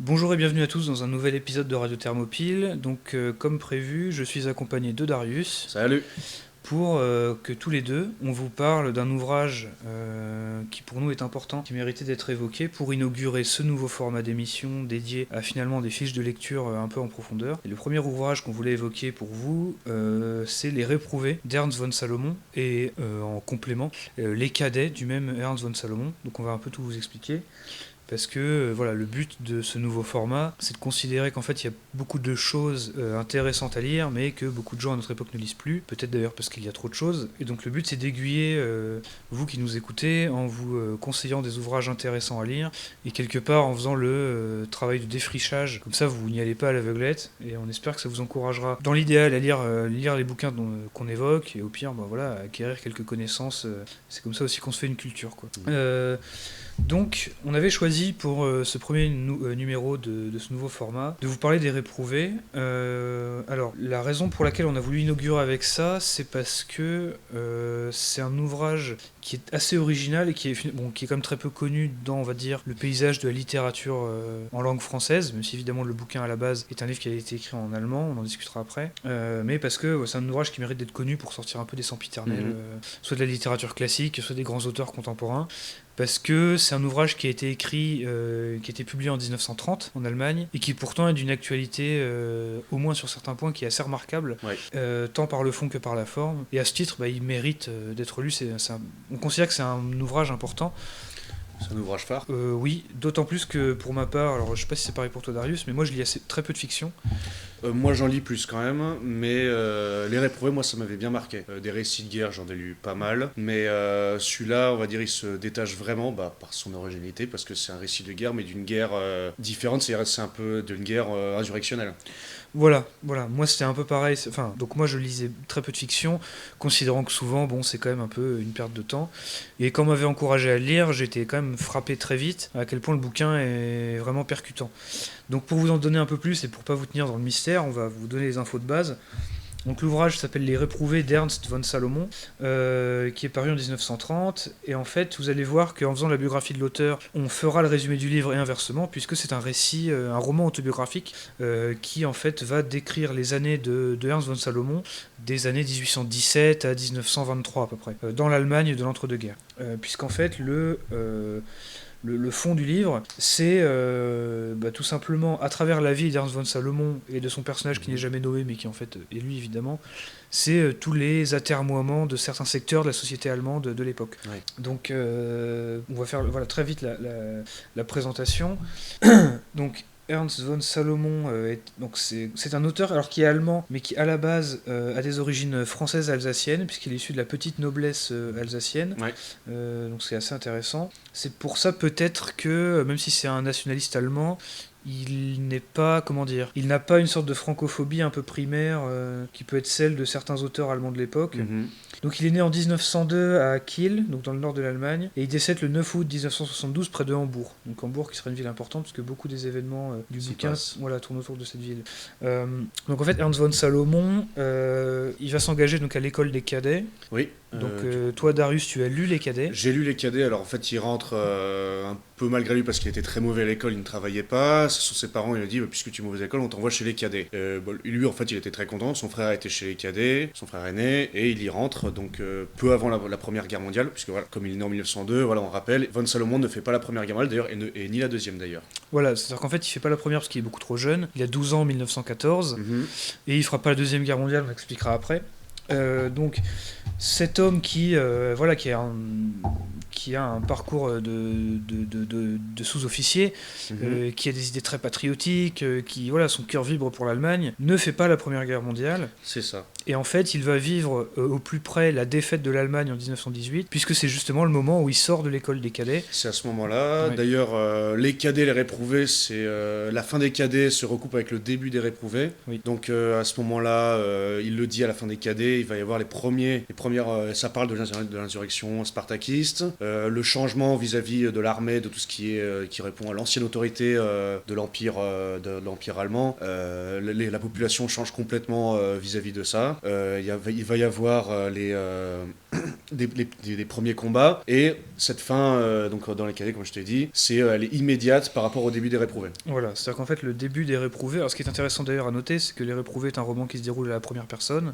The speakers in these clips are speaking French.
Bonjour et bienvenue à tous dans un nouvel épisode de Radio Thermopyle. Donc, comme prévu, je suis accompagné de Darius Salut. pour que tous les deux, on vous parle d'un ouvrage qui pour nous est important, qui méritait d'être évoqué pour inaugurer ce nouveau format d'émission dédié à finalement des fiches de lecture un peu en profondeur. Et le premier ouvrage qu'on voulait évoquer pour vous, c'est Les Réprouvés d'Ernst von Salomon et en complément, Les Cadets du même Ernst von Salomon. Donc on va un peu tout vous expliquer. Parce que voilà, le but de ce nouveau format, c'est de considérer qu'en fait il y a beaucoup de choses intéressantes à lire, mais que beaucoup de gens à notre époque ne lisent plus, peut-être d'ailleurs parce qu'il y a trop de choses. Et donc le but c'est d'aiguiller vous qui nous écoutez en vous conseillant des ouvrages intéressants à lire, et quelque part en faisant le travail de défrichage, comme ça vous n'y allez pas à l'aveuglette, et on espère que ça vous encouragera dans l'idéal à lire les bouquins qu'on évoque, et au pire voilà, à acquérir quelques connaissances. C'est comme ça aussi qu'on se fait une culture, quoi. Donc, on avait choisi pour ce premier numéro de ce nouveau format de vous parler des réprouvés. Alors, la raison pour laquelle on a voulu inaugurer avec ça, c'est parce que c'est un ouvrage qui est assez original et qui est quand même très peu connu dans, on va dire, le paysage de la littérature en langue française, même si évidemment le bouquin à la base est un livre qui a été écrit en allemand, on en discutera après, mais parce que c'est un ouvrage qui mérite d'être connu pour sortir un peu des sempiternels, soit de la littérature classique, soit des grands auteurs contemporains. Parce que c'est un ouvrage qui a été écrit, qui a été publié en 1930 en Allemagne, et qui pourtant est d'une actualité, au moins sur certains points, qui est assez remarquable, tant par le fond que par la forme. Et à ce titre, il mérite d'être lu. On considère que c'est un ouvrage important. C'est un ouvrage phare. Oui, d'autant plus que pour ma part, alors je sais pas si c'est pareil pour toi Darius, mais moi je lis très peu de fiction. Moi j'en lis plus quand même, mais Les Réprouvés, moi ça m'avait bien marqué. Des récits de guerre, j'en ai lu pas mal, mais celui-là, on va dire, il se détache vraiment par son originalité, parce que c'est un récit de guerre, mais d'une guerre différente, c'est un peu d'une guerre insurrectionnelle. Voilà, moi c'était un peu pareil, donc moi je lisais très peu de fiction, considérant que souvent, c'est quand même un peu une perte de temps, et quand on m'avait encouragé à le lire, j'étais quand même frappé très vite à quel point le bouquin est vraiment percutant. Donc pour vous en donner un peu plus, et pour pas vous tenir dans le mystère, on va vous donner les infos de base. Donc l'ouvrage s'appelle Les Réprouvés d'Ernst von Salomon, qui est paru en 1930, et en fait vous allez voir qu'en faisant la biographie de l'auteur, on fera le résumé du livre et inversement, puisque c'est un récit, un roman autobiographique, qui en fait va décrire les années de Ernst von Salomon, des années 1817 à 1923 à peu près, dans l'Allemagne de l'entre-deux-guerres. Puisqu'en fait le fond du livre, c'est tout simplement, à travers la vie d'Ernst von Salomon et de son personnage qui n'est jamais nommé, mais qui en fait est lui évidemment, c'est tous les atermoiements de certains secteurs de la société allemande de l'époque. Ouais. Donc on va faire très vite la présentation. Donc Ernst von Salomon, c'est un auteur alors qui est allemand, mais qui à la base a des origines françaises alsaciennes, puisqu'il est issu de la petite noblesse alsacienne. Ouais. Donc c'est assez intéressant. C'est pour ça peut-être que, même si c'est un nationaliste allemand, il n'est pas, il n'a pas une sorte de francophobie un peu primaire qui peut être celle de certains auteurs allemands de l'époque. Donc il est né en 1902 à Kiel, donc dans le nord de l'Allemagne, et il décède le 9 août 1972 près de Hambourg. Donc Hambourg qui serait une ville importante, parce que beaucoup des événements du bouquin tournent autour de cette ville. Donc en fait Ernst von Salomon, il va s'engager donc à l'école des cadets. Oui. Donc toi Darius, tu as lu Les Cadets. J'ai lu Les Cadets, alors en fait il rentre un peu malgré lui parce qu'il était très mauvais à l'école, il ne travaillait pas. Ce sont ses parents, il a dit puisque tu es mauvais à l'école, on t'envoie chez Les Cadets. Lui en fait il était très content, son frère était chez Les Cadets, son frère aîné, et il y rentre donc peu avant la Première Guerre mondiale, puisque voilà, comme il est né en 1902, voilà, on rappelle, von Salomon ne fait pas la Première Guerre mondiale d'ailleurs, et ni la deuxième d'ailleurs. Voilà, c'est-à-dire qu'en fait il fait pas la première parce qu'il est beaucoup trop jeune, il a 12 ans en 1914, et il fera pas la Deuxième Guerre mondiale, on expliquera après. Donc cet homme qui a un parcours de sous-officier, qui a des idées très patriotiques, qui son cœur vibre pour l'Allemagne, ne fait pas la Première Guerre mondiale. C'est ça. Et en fait, il va vivre au plus près la défaite de l'Allemagne en 1918, puisque c'est justement le moment où il sort de l'école des cadets. C'est à ce moment-là. Ouais. D'ailleurs, les cadets, les réprouvés, c'est la fin des cadets se recoupe avec le début des réprouvés. Oui. Donc à ce moment-là, il le dit à la fin des cadets, il va y avoir les premières. Ça parle de l'insurrection spartakiste, le changement vis-à-vis de l'armée, de tout ce qui répond à l'ancienne autorité de l'empire allemand. La population change complètement vis-à-vis de ça. Il va y avoir des premiers combats, et cette fin, donc dans les cadets, comme je t'ai dit, elle est immédiate par rapport au début des Réprouvés. Voilà, c'est-à-dire qu'en fait, le début des Réprouvés, alors ce qui est intéressant d'ailleurs à noter, c'est que les Réprouvés est un roman qui se déroule à la première personne,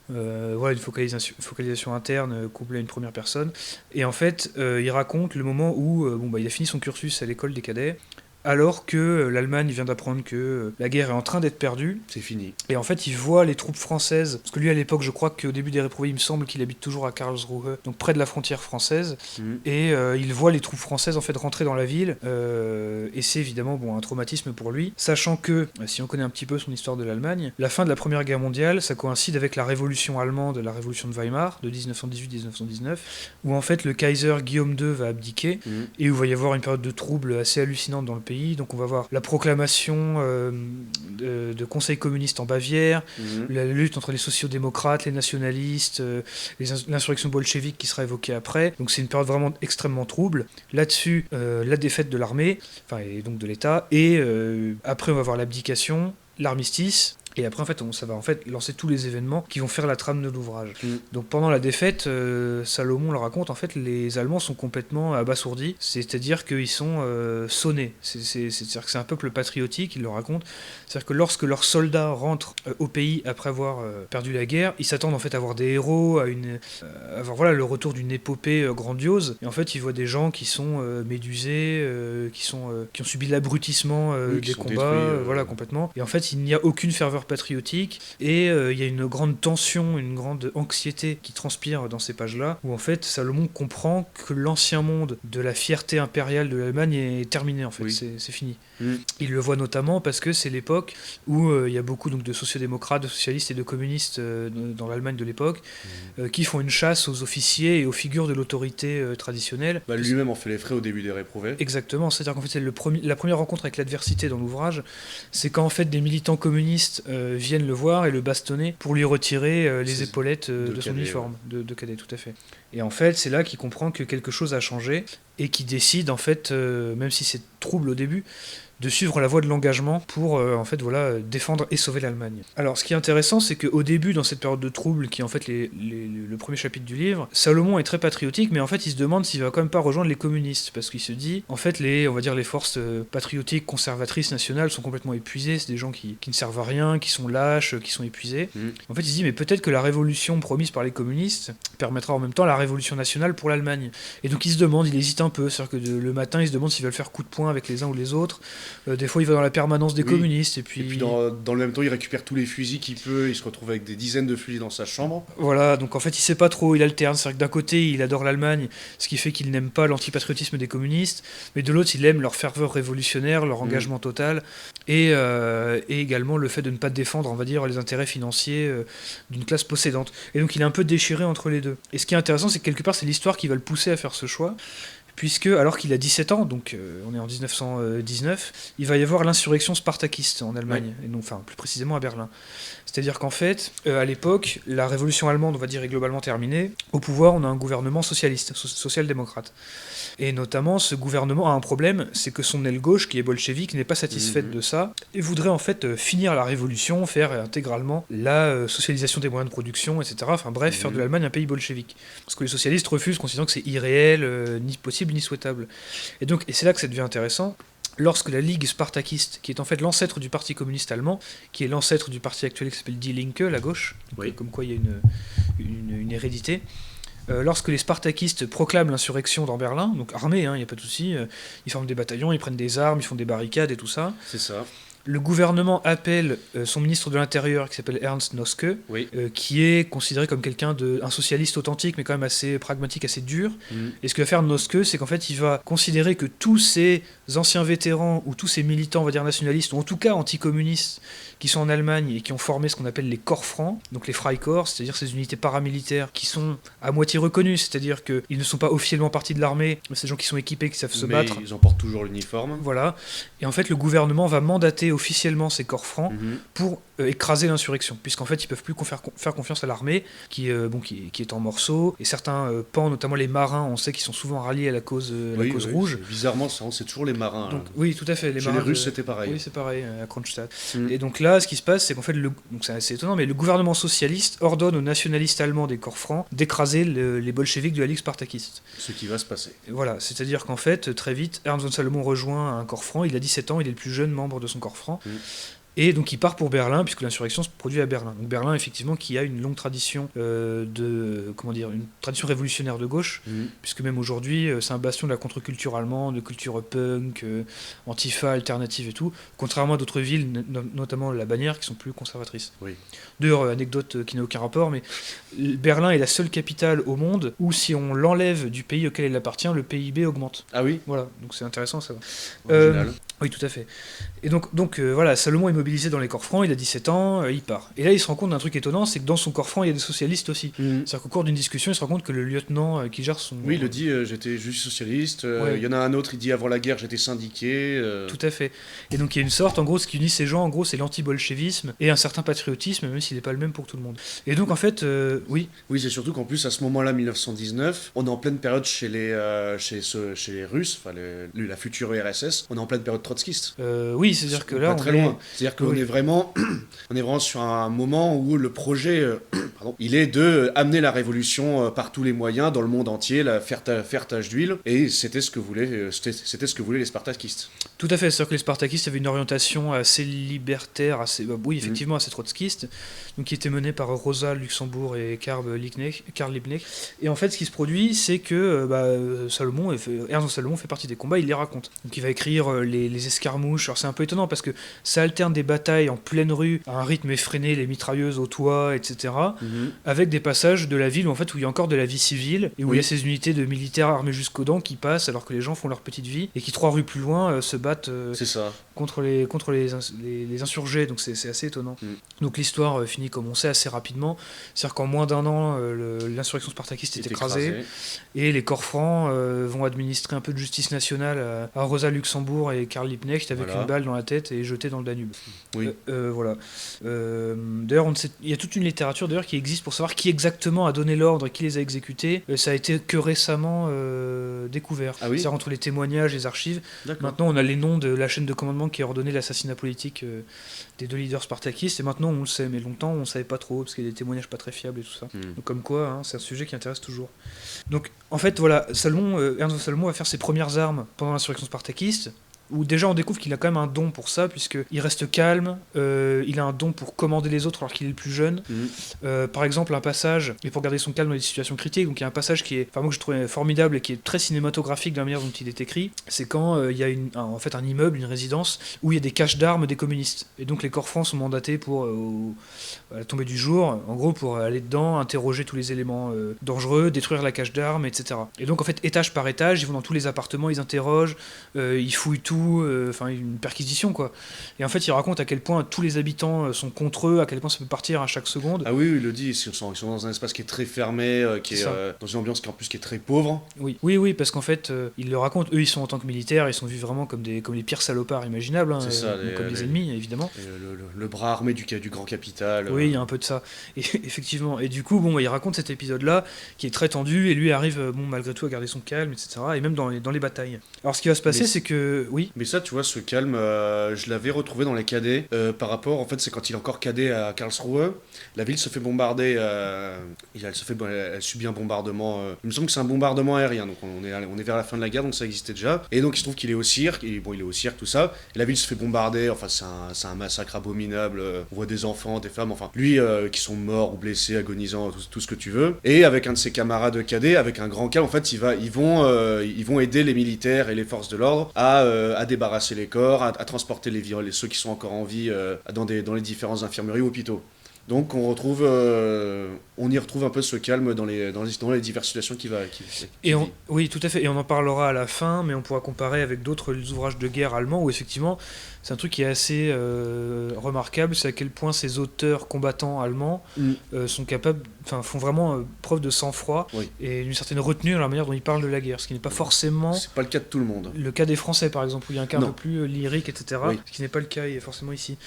voilà, une focalisation interne couplée à une première personne, et en fait, il raconte le moment où il a fini son cursus à l'école des cadets, alors que l'Allemagne vient d'apprendre que la guerre est en train d'être perdue. C'est fini. Et en fait, il voit les troupes françaises, parce que lui à l'époque, je crois qu'au début des Réprouvés, il me semble qu'il habite toujours à Karlsruhe, donc près de la frontière française, et il voit les troupes françaises en fait rentrer dans la ville, et c'est évidemment un traumatisme pour lui, sachant que, si on connaît un petit peu son histoire de l'Allemagne, la fin de la Première Guerre mondiale, ça coïncide avec la révolution allemande, la révolution de Weimar, de 1918-1919, où en fait le Kaiser Guillaume II va abdiquer, et où il va y avoir une période de troubles assez hallucinante dans le pays. Donc on va voir la proclamation de conseil communiste en Bavière, la lutte entre les sociodémocrates, les nationalistes, l'insurrection bolchevique qui sera évoquée après. Donc c'est une période vraiment extrêmement trouble. Là-dessus, la défaite de l'armée, et donc de l'État, et après on va voir l'abdication, l'armistice. Et après, en fait, ça va lancer tous les événements qui vont faire la trame de l'ouvrage. Donc pendant la défaite, Salomon le raconte, en fait, les Allemands sont complètement abasourdis, c'est-à-dire qu'ils sont sonnés. C'est-à-dire que c'est un peuple patriotique, il le raconte. C'est-à-dire que lorsque leurs soldats rentrent au pays après avoir perdu la guerre, ils s'attendent en fait à voir des héros, à avoir le retour d'une épopée grandiose. Et en fait, ils voient des gens qui sont médusés, qui ont subi l'abrutissement des combats, complètement. Et en fait, il n'y a aucune ferveur patriotique, et il y a une grande tension, une grande anxiété qui transpire dans ces pages-là, où en fait Salomon comprend que l'ancien monde de la fierté impériale de l'Allemagne est terminé, en fait, c'est fini. Il le voit notamment parce que c'est l'époque où il y a beaucoup donc, de sociodémocrates, de socialistes et de communistes dans l'Allemagne de l'époque, qui font une chasse aux officiers et aux figures de l'autorité traditionnelle. Lui-même en fait les frais au début des Réprouvés. Exactement, c'est-à-dire qu'en fait c'est la première rencontre avec l'adversité dans l'ouvrage, c'est quand en fait des militants communistes viennent le voir et le bastonner pour lui retirer les épaulettes de son uniforme de cadet, tout à fait. Et en fait, c'est là qu'il comprend que quelque chose a changé et qu'il décide, en fait, même si c'est trouble au début, de suivre la voie de l'engagement pour défendre et sauver l'Allemagne. Alors ce qui est intéressant, c'est qu'au début, dans cette période de trouble, qui est en fait le premier chapitre du livre, Salomon est très patriotique, mais en fait il se demande s'il va quand même pas rejoindre les communistes, parce qu'il se dit, en fait les forces patriotiques, conservatrices, nationales sont complètement épuisées, c'est des gens qui ne servent à rien, qui sont lâches, qui sont épuisés. En fait il se dit, mais peut-être que la révolution promise par les communistes permettra en même temps la révolution nationale pour l'Allemagne. Et donc il se demande, il hésite un peu, c'est-à-dire que le matin il se demande s'il va le faire coup de poing avec les uns ou les autres. Des fois il va dans la permanence des communistes, et puis dans le même temps il récupère tous les fusils qu'il peut, il se retrouve avec des dizaines de fusils dans sa chambre. Voilà, donc en fait il sait pas trop, il alterne, c'est-à-dire que d'un côté il adore l'Allemagne, ce qui fait qu'il n'aime pas l'antipatriotisme des communistes, mais de l'autre il aime leur ferveur révolutionnaire, leur engagement total, et également le fait de ne pas défendre, on va dire, les intérêts financiers d'une classe possédante. Et donc il est un peu déchiré entre les deux. Et ce qui est intéressant, c'est que quelque part c'est l'histoire qui va le pousser à faire ce choix, puisque alors qu'il a 17 ans, donc on est en 1919, il va y avoir l'insurrection spartakiste en Allemagne, et non, plus précisément à Berlin. C'est-à-dire qu'en fait, à l'époque, la révolution allemande, on va dire, est globalement terminée. Au pouvoir, on a un gouvernement socialiste, social-démocrate. Et notamment, ce gouvernement a un problème, c'est que son aile gauche, qui est bolchevique, n'est pas satisfaite de ça, et voudrait en fait finir la révolution, faire intégralement la socialisation des moyens de production, etc. Enfin bref, faire de l'Allemagne un pays bolchevique. Parce que les socialistes refusent, considérant que c'est irréel, ni possible, ni souhaitable. Et c'est là que ça devient intéressant. Lorsque la Ligue spartakiste, qui est en fait l'ancêtre du Parti communiste allemand, qui est l'ancêtre du parti actuel qui s'appelle Die Linke, la gauche, comme quoi il y a une hérédité, lorsque les spartakistes proclament l'insurrection dans Berlin, donc armés, il n'y a pas de souci, ils forment des bataillons, ils prennent des armes, ils font des barricades et tout ça. C'est ça. Le gouvernement appelle son ministre de l'Intérieur, qui s'appelle Ernst Noske, qui est considéré comme un socialiste authentique, mais quand même assez pragmatique, assez dur. Et ce que va faire Noske, c'est qu'en fait, il va considérer que tous ces anciens vétérans, ou tous ces militants, on va dire nationalistes, ou en tout cas anticommunistes, qui sont en Allemagne et qui ont formé ce qu'on appelle les corps francs, donc les Freikorps, c'est-à-dire ces unités paramilitaires qui sont à moitié reconnues, c'est-à-dire qu'ils ne sont pas officiellement partie de l'armée, mais c'est des gens qui sont équipés, qui savent se battre. Ils en portent toujours l'uniforme. Voilà. Et en fait, le gouvernement va mandater officiellement ces corps francs pour écraser l'insurrection, puisqu'en fait ils peuvent plus faire confiance à l'armée qui est en morceaux, et certains pans, notamment les marins, on sait qu'ils sont souvent ralliés à la cause rouge. Bizarrement, c'est toujours les marins. Donc, oui, tout à fait. Chez les Russes, c'était pareil. Oui, c'est pareil, à Kronstadt. Et donc là, ce qui se passe, c'est qu'en fait, donc c'est assez étonnant, mais le gouvernement socialiste ordonne aux nationalistes allemands des corps francs d'écraser les bolcheviks de la Ligue spartakiste. Ce qui va se passer. Et voilà, c'est-à-dire qu'en fait, très vite, Ernst von Salomon rejoint un corps franc, il a 17 ans, il est le plus jeune membre de son corps franc. Et donc il part pour Berlin, puisque l'insurrection se produit à Berlin. Donc Berlin, effectivement, qui a une longue tradition une tradition révolutionnaire de gauche, puisque même aujourd'hui, c'est un bastion de la contre-culture allemande, de culture punk, antifa, alternative et tout, contrairement à d'autres villes, notamment la Bavière, qui sont plus conservatrices. Oui. D'ailleurs, anecdote qui n'a aucun rapport, mais Berlin est la seule capitale au monde où, si on l'enlève du pays auquel elle appartient, le PIB augmente. Ah oui. Voilà, donc c'est intéressant ça. Original. Oui, tout à fait. Et donc voilà, Salomon est mobilisé dans les corps francs, il a 17 ans, il part. Et là, il se rend compte d'un truc étonnant, c'est que dans son corps franc, il y a des socialistes aussi. C'est-à-dire qu'au cours d'une discussion, il se rend compte que le lieutenant qui gère son... Oui, il le dit, j'étais juste socialiste. Il y en a un autre, il dit avant la guerre, j'étais syndiqué. Tout à fait. Et donc il y a une sorte, en gros, ce qui unit ces gens, en gros, c'est l'anti-bolchevisme et un certain patriotisme, même s'il n'est pas le même pour tout le monde. Et donc en fait, oui. Oui, c'est surtout qu'en plus, à ce moment-là, 1919, on est en pleine période chez les Russes, enfin la future URSS, on est en pleine période trotskiste. Oui, c'est-à-dire que là, pas très loin. C'est-à-dire qu'on est vraiment sur un moment où le projet, il est de amener la révolution par tous les moyens dans le monde entier, faire tache d'huile, et c'était ce que voulaient les spartakistes. Tout à fait, c'est-à-dire que les spartakistes avaient une orientation assez libertaire, assez trotskiste, donc qui était menée par Rosa Luxembourg et Karl Liebknecht. Et en fait, ce qui se produit, c'est que Ernst Salomon fait partie des combats, il les raconte. Donc il va écrire les escarmouches. Alors c'est un peu étonnant parce que ça alterne des batailles en pleine rue à un rythme effréné, les mitrailleuses au toit, etc., avec des passages de la ville où il y a encore de la vie civile et où il y a ces unités de militaires armés jusqu'aux dents qui passent alors que les gens font leur petite vie et qui 3 rues plus loin se battent contre les insurgés. Donc c'est assez étonnant. Donc l'histoire finit comme on sait assez rapidement. C'est-à-dire qu'en moins d'1 an, l'insurrection spartakiste est écrasée et les corps francs vont administrer un peu de justice nationale à Rosa Luxembourg et Karl Liebknecht avec une balle dans la tête et jetée dans le Danube. Oui. Voilà. D'ailleurs, il y a toute une littérature d'ailleurs qui existe pour savoir qui exactement a donné l'ordre et qui les a exécutés. Ça a été que récemment découvert. Ah oui. C'est-à-dire entre les témoignages, les archives. D'accord. Maintenant, on a les noms de la chaîne de commandement qui a ordonné l'assassinat politique des 2 leaders spartakistes. Et maintenant, on le sait. Mais longtemps, on ne savait pas trop parce qu'il y a des témoignages pas très fiables et tout ça. Donc, comme quoi, c'est un sujet qui intéresse toujours. Donc, en fait, voilà, Ernst Salomon va faire ses premières armes pendant l'insurrection spartakiste, où déjà on découvre qu'il a quand même un don pour ça, puisqu'il reste calme, il a un don pour commander les autres alors qu'il est le plus jeune. Par exemple, un passage, et pour garder son calme dans des situations critiques, donc il y a un passage moi que je trouvais formidable et qui est très cinématographique de la manière dont il est écrit, c'est quand il y a un immeuble, une résidence, où il y a des caches d'armes des communistes. Et donc les corps francs sont mandatés pour, à la tombée du jour, en gros pour aller dedans, interroger tous les éléments dangereux, détruire la cache d'armes, etc. Et donc en fait, étage par étage, ils vont dans tous les appartements, ils interrogent, ils fouillent tout, une perquisition quoi. Et en fait, il raconte à quel point tous les habitants sont contre eux, à quel point ça peut partir à chaque seconde. Ah oui, il le dit, ils sont dans un espace qui est très fermé, qui est dans une ambiance qui est très pauvre. Oui, parce qu'en fait, il le raconte, eux ils sont en tant que militaires, ils sont vus vraiment comme les pires salopards imaginables, comme les ennemis évidemment. Le bras armé du grand capital. Oui, il y a un peu de ça. Et, effectivement. Et du coup, il raconte cet épisode-là qui est très tendu et lui arrive malgré tout à garder son calme, etc. Et même dans les batailles. Alors ce qui va se passer, c'est que... Oui. Mais ça, tu vois, ce calme, je l'avais retrouvé dans les cadets par rapport, en fait, c'est quand il est encore cadet à Karlsruhe, la ville se fait bombarder, elle subit un bombardement, il me semble que c'est un bombardement aérien, donc on est vers la fin de la guerre, donc ça existait déjà, et donc il se trouve qu'il est au cirque, il est au cirque, tout ça, et la ville se fait bombarder, enfin c'est un massacre abominable, on voit des enfants, des femmes, enfin, lui qui sont morts ou blessés, agonisants, tout ce que tu veux, et avec un de ses camarades cadets, avec un grand calme, en fait, ils vont aider les militaires et les forces de l'ordre à débarrasser les corps, à transporter ceux qui sont encore en vie dans les différentes infirmeries ou hôpitaux. Donc on y retrouve un peu ce calme dans les diverses situations qui vit. Oui, tout à fait. Et on en parlera à la fin, mais on pourra comparer avec d'autres ouvrages de guerre allemands où effectivement, c'est un truc qui est assez remarquable, c'est à quel point ces auteurs combattants allemands sont capables, font vraiment preuve de sang-froid et d'une certaine retenue dans la manière dont ils parlent de la guerre, ce qui n'est pas forcément. C'est pas le cas de tout le monde. Le cas des Français, par exemple, où il y a un cas un peu plus lyrique, etc. Ce qui n'est pas le cas forcément ici.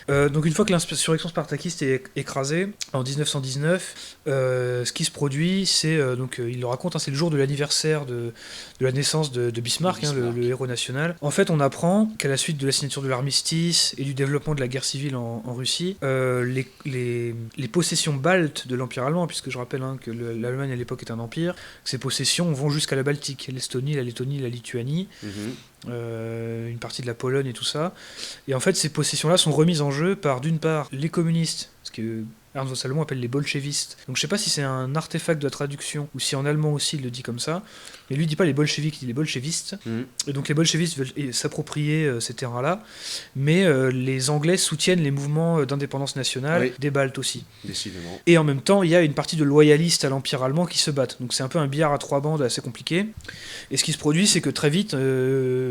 Donc une fois que l'insurrection spartakiste est écrasée en 1919, ce qui se produit, c'est il le raconte, c'est le jour de l'anniversaire de la naissance de Bismarck, le héros national. En fait, on apprend qu'à la suite de la signature de l'armistice et du développement de la guerre civile en Russie, les possessions baltes de l'Empire allemand, puisque je rappelle que l'Allemagne à l'époque est un empire, que ces possessions vont jusqu'à la Baltique, l'Estonie, la Lettonie, la Lituanie. Une partie de la Pologne et tout ça. Et en fait, ces possessions-là sont remises en jeu par, d'une part, les communistes, ce que Ernst von Salomon appelle les bolchevistes. Donc je sais pas si c'est un artefact de la traduction ou si en allemand aussi il le dit comme ça. Mais lui il dit pas les bolcheviks, il dit les bolchevistes. Et donc les bolchevistes veulent s'approprier ces terrains-là. Mais les Anglais soutiennent les mouvements d'indépendance nationale des Baltes aussi. Décidément. Et en même temps, il y a une partie de loyalistes à l'Empire allemand qui se battent. Donc c'est un peu un billard à trois bandes assez compliqué. Et ce qui se produit, c'est que très vite,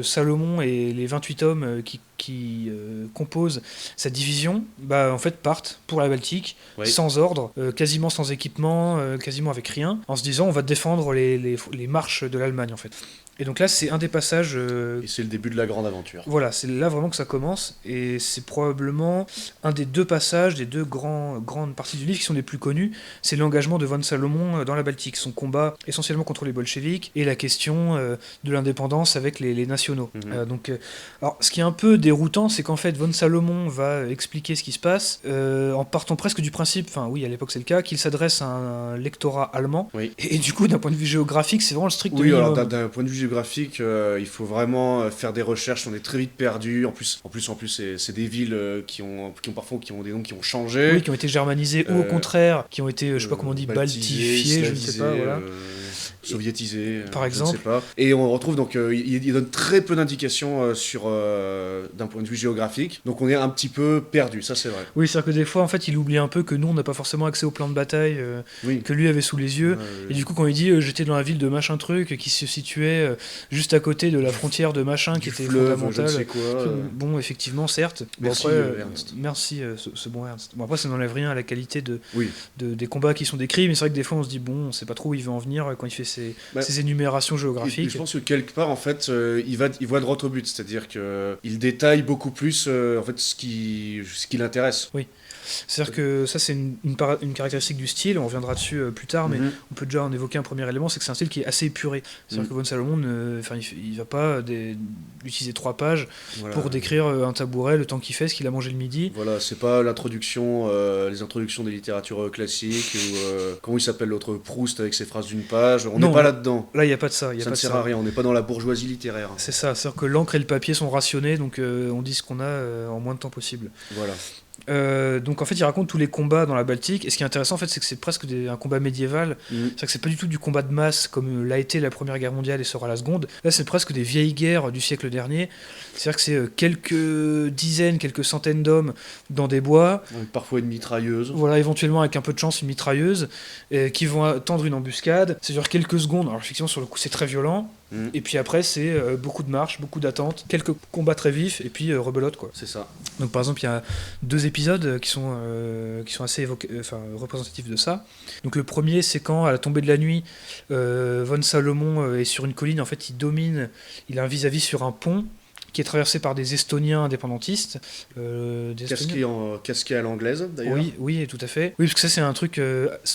Salomon et les 28 hommes qui composent cette division, en fait, partent pour la Baltique, sans ordre, quasiment sans équipement, quasiment avec rien, en se disant on va défendre les marches de l'Allemagne, en fait. Et donc là, c'est un des passages... Et c'est le début de la grande aventure. Voilà, c'est là vraiment que ça commence, et c'est probablement un des deux passages, des deux grandes parties du livre qui sont les plus connues, c'est l'engagement de von Salomon dans la Baltique, son combat essentiellement contre les bolcheviks, et la question de l'indépendance avec les nationaux. Alors, ce qui est un peu déroutant, c'est qu'en fait, von Salomon va expliquer ce qui se passe, en partant presque du principe, à l'époque c'est le cas, qu'il s'adresse à un lectorat allemand, et du coup, d'un point de vue géographique, c'est vraiment le strict minimum. Oui, alors d'un point de vue géographique, il faut vraiment faire des recherches, on est très vite perdu. En plus, c'est des villes qui ont des noms qui ont changé. Oui, qui ont été germanisés ou au contraire, qui ont été, je sais pas comment on dit, baltifiés, je ne sais pas, voilà. Soviétisés, par exemple. Je ne sais pas. Et on retrouve donc, il donne très peu d'indications d'un point de vue géographique. Donc on est un petit peu perdu, ça c'est vrai. Oui, c'est-à-dire que des fois, en fait, il oublie un peu que nous, on n'a pas forcément accès au plan de bataille que lui avait sous les yeux. Et du coup, quand il dit j'étais dans la ville de machin truc, qui se situait juste à côté de la frontière de machin, qui était fondamentale. Je ne sais quoi. Bon, effectivement, certes. Merci, Ernst. Merci, ce bon Ernst. Bon, après, ça n'enlève rien à la qualité des combats qui sont décrits, mais c'est vrai que des fois, on se dit, on sait pas trop où il veut en venir quand il fait ces énumérations géographiques. Et je pense que quelque part, en fait, il voit droit au but, c'est-à-dire qu'il détaille beaucoup plus en fait, ce qui l'intéresse. Oui. C'est-à-dire que ça, c'est une caractéristique du style, on reviendra dessus plus tard, mais on peut déjà en évoquer un premier élément, c'est que c'est un style qui est assez épuré. C'est-à-dire que von Salomon, il va pas utiliser 3 pages pour décrire un tabouret, le temps qu'il fait, ce qu'il a mangé le midi. Voilà, c'est pas les introductions des littératures classiques, ou comment il s'appelle l'autre, Proust avec ses phrases d'une page, on n'est pas là-dedans. Là, il n'y a pas de ça. Ça ne sert à rien, on n'est pas dans la bourgeoisie littéraire. C'est ça, c'est-à-dire que l'encre et le papier sont rationnés, donc on dit ce qu'on a en moins de temps possible. Voilà. Donc en fait il raconte tous les combats dans la Baltique, et ce qui est intéressant en fait c'est que c'est presque un combat médiéval. C'est-à-dire que c'est pas du tout du combat de masse comme l'a été la Première Guerre mondiale et sera la Seconde. Là c'est presque des vieilles guerres du siècle dernier, c'est-à-dire que c'est quelques dizaines, quelques centaines d'hommes dans des bois, avec parfois une mitrailleuse, voilà, éventuellement avec un peu de chance une mitrailleuse, qui vont tendre une embuscade. Ça dure quelques secondes, alors effectivement sur le coup c'est très violent. Et puis après c'est beaucoup de marches, beaucoup d'attentes, quelques combats très vifs, et puis rebelote quoi. C'est ça. Donc par exemple il y a 2 épisodes qui sont assez représentatifs de ça. Donc le premier, c'est quand à la tombée de la nuit, von Salomon est sur une colline, en fait il a un vis-à-vis sur un pont qui est traversé par des Estoniens indépendantistes. Casqués à l'anglaise, d'ailleurs. Oui, tout à fait. Oui, parce que ça, c'est un truc...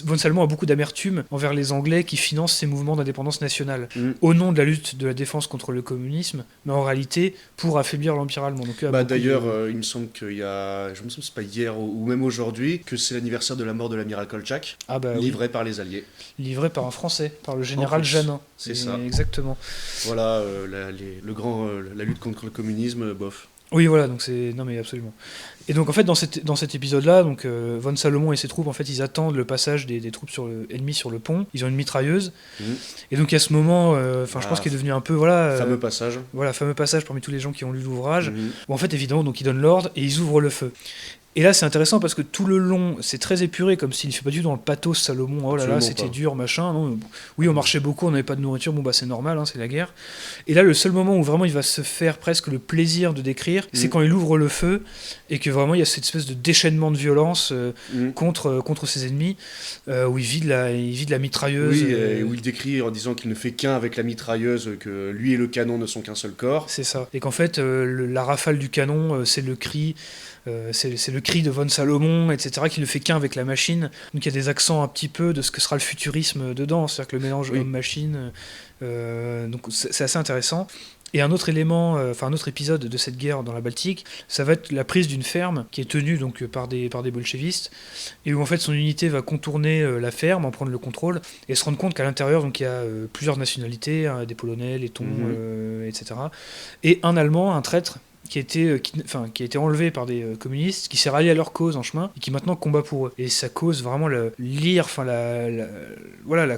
von Salomon a beaucoup d'amertume envers les Anglais qui financent ces mouvements d'indépendance nationale, au nom de la lutte de la défense contre le communisme, mais en réalité, pour affaiblir l'Empire allemand. Donc, d'ailleurs, il me semble qu'il y a... Je me semble que c'est pas hier ou même aujourd'hui, que c'est l'anniversaire de la mort de l'amiral Kolchak, livré par les Alliés. Livré par un Français, par le général Jeannin. C'est ça. Exactement. Voilà, la lutte contre le communisme, bof. Oui, voilà, donc c'est... Non, mais absolument. Et donc, en fait, dans cet épisode-là, donc, von Salomon et ses troupes, en fait, ils attendent le passage des troupes ennemies sur le pont. Ils ont une mitrailleuse. Et donc, il y a ce moment, je pense qu'il est devenu un peu, fameux passage. Voilà, fameux passage parmi tous les gens qui ont lu l'ouvrage. Où, en fait, évidemment, donc, ils donnent l'ordre et ils ouvrent le feu. Et là, c'est intéressant parce que tout le long, c'est très épuré, comme s'il ne fait pas du tout dans le pathos Salomon. Oh là là, Absolument c'était pas. dur, machin. Non, oui, on marchait beaucoup, on n'avait pas de nourriture. Bon, bah, c'est normal, hein, c'est la guerre. Et là, le seul moment où vraiment il va se faire presque le plaisir de décrire, c'est quand il ouvre le feu et que vraiment il y a cette espèce de déchaînement de violence contre ses ennemis, où il vide la mitrailleuse. Oui, et où il décrit en disant qu'il ne fait qu'un avec la mitrailleuse, que lui et le canon ne sont qu'un seul corps. C'est ça. Et qu'en fait, la rafale du canon, c'est le cri. C'est le cri de von Salomon, etc., qui ne fait qu'un avec la machine. Donc il y a des accents un petit peu de ce que sera le futurisme dedans, c'est-à-dire que le mélange homme-machine. Donc c'est assez intéressant. Et un autre élément, un autre épisode de cette guerre dans la Baltique, ça va être la prise d'une ferme qui est tenue donc par des bolchevistes, et où en fait son unité va contourner la ferme, en prendre le contrôle, et se rendre compte qu'à l'intérieur donc il y a plusieurs nationalités, hein, des Polonais, Lettons, etc. Et un Allemand, un traître, qui a été enlevé par des communistes, qui s'est rallié à leur cause en chemin, et qui maintenant combat pour eux. Et ça cause vraiment la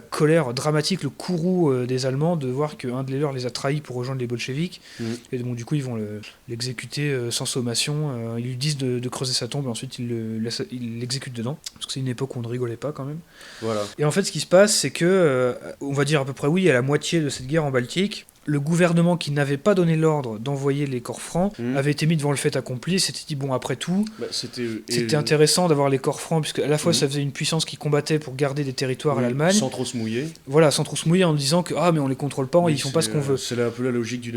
colère dramatique, le courroux des Allemands de voir qu'un de leurs les a trahis pour rejoindre les bolcheviks. Et bon, du coup, ils vont l'exécuter sans sommation. Ils lui disent de creuser sa tombe, et ensuite ils l'exécutent dedans. Parce que c'est une époque où on ne rigolait pas quand même. Voilà. Et en fait, ce qui se passe, c'est que, on va dire à peu près oui, à la moitié de cette guerre en Baltique, le gouvernement qui n'avait pas donné l'ordre d'envoyer les corps francs avait été mis devant le fait accompli, s'était dit bon, après tout, c'était intéressant d'avoir les corps francs, puisque à la fois ça faisait une puissance qui combattait pour garder des territoires à l'Allemagne, sans trop se mouiller. Voilà, sans trop se mouiller, en disant que mais on les contrôle pas, ils font pas ce qu'on veut. C'est un peu la logique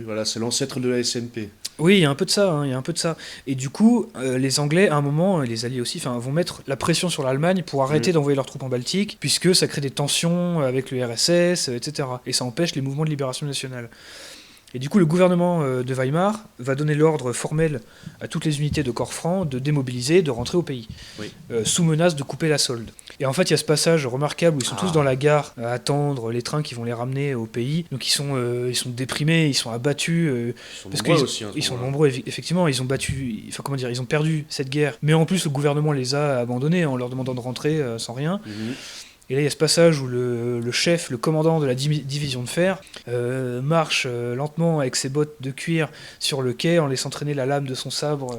voilà, c'est l'ancêtre de la SNP. Oui, il y a un peu de ça, Et du coup, les Anglais, à un moment, les Alliés aussi, vont mettre la pression sur l'Allemagne pour arrêter d'envoyer leurs troupes en Baltique, puisque ça crée des tensions avec le RSS, etc. Et ça empêche les mouvements de libération nationale. Et du coup, le gouvernement de Weimar va donner l'ordre formel à toutes les unités de corps francs de démobiliser, de rentrer au pays, sous menace de couper la solde. Et en fait, il y a ce passage remarquable où ils sont tous dans la gare à attendre les trains qui vont les ramener au pays. Donc ils sont déprimés, ils sont abattus. Ils sont nombreux, effectivement. Ils ont ils ont perdu cette guerre. Mais en plus, le gouvernement les a abandonnés en leur demandant de rentrer sans rien. Et là, il y a ce passage où le chef, le commandant de la division de fer, marche lentement avec ses bottes de cuir sur le quai en laissant traîner la lame de son sabre.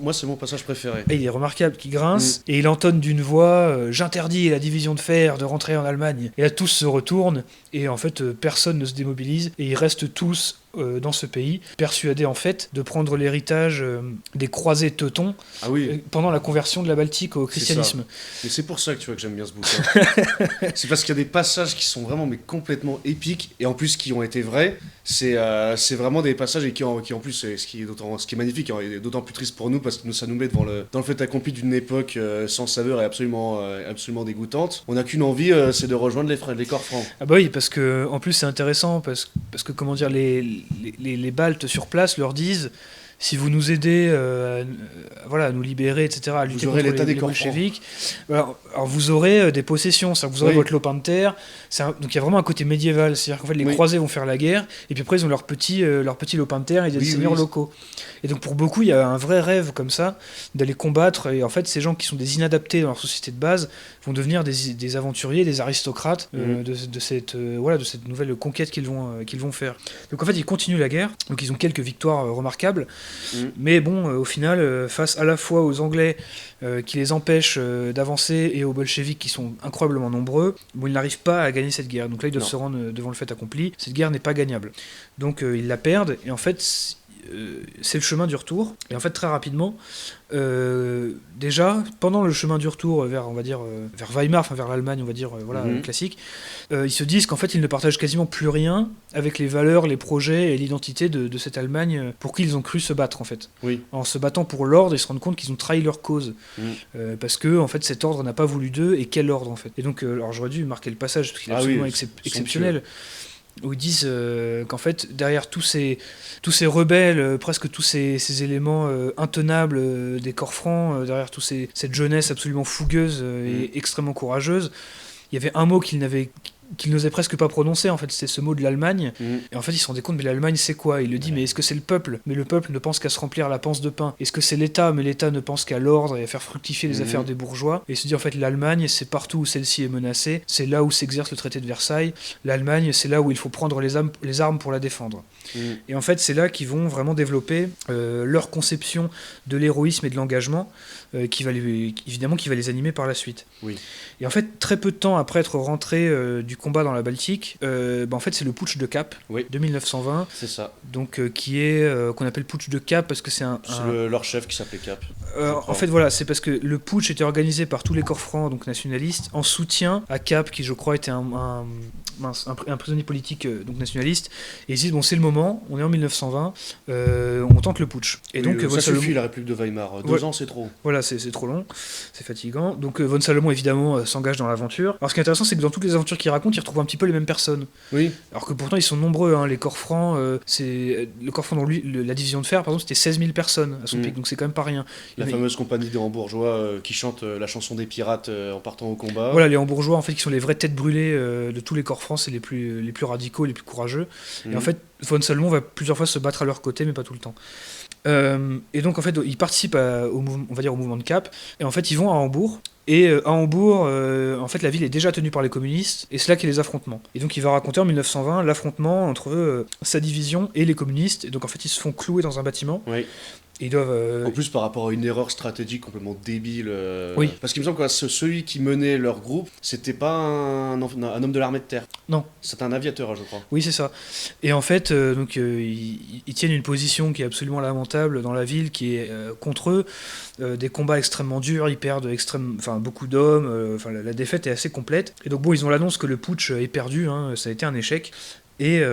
Moi, c'est mon passage préféré. Et il est remarquable, qui grince, et il entonne d'une voix « J'interdis à la division de fer de rentrer en Allemagne ». Et là, tous se retournent, et en fait, personne ne se démobilise, et ils restent tous dans ce pays, persuadés en fait de prendre l'héritage des croisés teutons pendant la conversion de la Baltique au christianisme. Et c'est pour ça que tu vois que j'aime bien ce bouquin. C'est parce qu'il y a des passages qui sont vraiment complètement épiques, et en plus qui ont été vrais. C'est vraiment des passages et qui en plus, ce qui est magnifique, et d'autant plus triste pour nous parce que ça nous met dans le fait accompli d'une époque sans saveur et absolument dégoûtante. On n'a qu'une envie, c'est de rejoindre les corps francs. Ah bah oui, parce que en plus c'est intéressant parce que comment dire, les Baltes sur place leur disent: si vous nous aidez à nous libérer, etc., à lutter contre les bolcheviks, alors vous aurez des possessions, c'est-à-dire que vous aurez votre lopin de terre. Donc il y a vraiment un côté médiéval, c'est-à-dire qu'en fait les croisés vont faire la guerre, et puis après ils ont leur petit lopin de terre et des seigneurs locaux. Et donc pour beaucoup, il y a un vrai rêve comme ça, d'aller combattre, et en fait ces gens qui sont des inadaptés dans leur société de base vont devenir des aventuriers, des aristocrates de cette nouvelle conquête qu'ils vont faire. Donc en fait ils continuent la guerre, donc ils ont quelques victoires remarquables. Mais bon, au final, face à la fois aux Anglais qui les empêchent d'avancer et aux bolcheviks qui sont incroyablement nombreux, ils n'arrivent pas à gagner cette guerre. Donc là, ils doivent se rendre devant le fait accompli. Cette guerre n'est pas gagnable. Donc ils la perdent, et en fait, c'est le chemin du retour. Et en fait, très rapidement, déjà, pendant le chemin du retour vers Weimar, vers l'Allemagne, on va dire, classique, ils se disent qu'en fait, ils ne partagent quasiment plus rien avec les valeurs, les projets et l'identité de cette Allemagne pour qui ils ont cru se battre, en fait. Oui. En se battant pour l'ordre, ils se rendent compte qu'ils ont trahi leur cause. Parce que, en fait, cet ordre n'a pas voulu d'eux, et quel ordre, en fait. Et donc, alors j'aurais dû marquer le passage, parce qu'il est absolument exceptionnel. Où ils disent qu'en fait, derrière tous ces rebelles, presque tous ces éléments intenables des corps francs, derrière cette jeunesse absolument fougueuse et extrêmement courageuse, il y avait un mot qu'ils n'avaient qu'il n'osait presque pas prononcer, en fait, c'était ce mot de l'Allemagne. Et en fait, il se rendait compte, mais l'Allemagne, c'est quoi? Il le dit, mais est-ce que c'est le peuple? Mais le peuple ne pense qu'à se remplir la panse de pain. Est-ce que c'est l'État? Mais l'État ne pense qu'à l'ordre et à faire fructifier les affaires des bourgeois. Et il se dit, en fait, l'Allemagne, c'est partout où celle-ci est menacée. C'est là où s'exerce le traité de Versailles. L'Allemagne, c'est là où il faut prendre les armes pour la défendre. Et en fait, c'est là qu'ils vont vraiment développer leur conception de l'héroïsme et de l'engagement, qui va les animer par la suite. Oui. Et en fait, très peu de temps après être rentré du combat dans la Baltique, en fait, c'est le putsch de Cap de 1920. C'est ça. Donc, qui est qu'on appelle putsch de Cap parce que c'est leur chef qui s'appelait Cap. En fait, voilà, c'est parce que le putsch était organisé par tous les corps francs, donc nationalistes, en soutien à Cap, qui je crois était un prisonnier politique donc nationaliste. Et ils disent bon, c'est le moment, on est en 1920, on tente le putsch. Et donc ça suffit, la République de Weimar. 2 ans, c'est trop. Voilà, c'est trop long, c'est fatigant. Donc von Salomon évidemment s'engage dans l'aventure. Alors ce qui est intéressant, c'est que dans toutes les aventures qu'il raconte, il retrouve un petit peu les mêmes personnes. Oui. Alors que pourtant ils sont nombreux, hein. Les corps francs, le corps franc dans lui, la division de fer, par exemple, c'était 16 000 personnes à son pic, donc c'est quand même pas rien. La fameuse compagnie des Hambourgeois qui chante la chanson des pirates en partant au combat. Voilà, les Hambourgeois en fait qui sont les vraies têtes brûlées de tous les corps francs, c'est les plus radicaux, les plus courageux. Et en fait, von Salomon va plusieurs fois se battre à leur côté, mais pas tout le temps. Et donc en fait ils participent au mouvement de Cap, et en fait ils vont à Hambourg. Et à Hambourg, en fait, la ville est déjà tenue par les communistes, et c'est là qu'il y a les affrontements. Et donc il va raconter en 1920 l'affrontement entre sa division et les communistes, et donc en fait ils se font clouer dans un bâtiment. Oui. Ils doivent, En plus, par rapport à une erreur stratégique complètement débile. Oui. Parce qu'il me semble que celui qui menait leur groupe, c'était pas un homme de l'armée de terre. Non. C'était un aviateur, je crois. Oui, c'est ça. Et en fait, ils tiennent une position qui est absolument lamentable dans la ville, qui est contre eux. Des combats extrêmement durs, ils perdent beaucoup d'hommes. La défaite est assez complète. Et donc bon, ils ont l'annonce que le putsch est perdu, hein, ça a été un échec. Et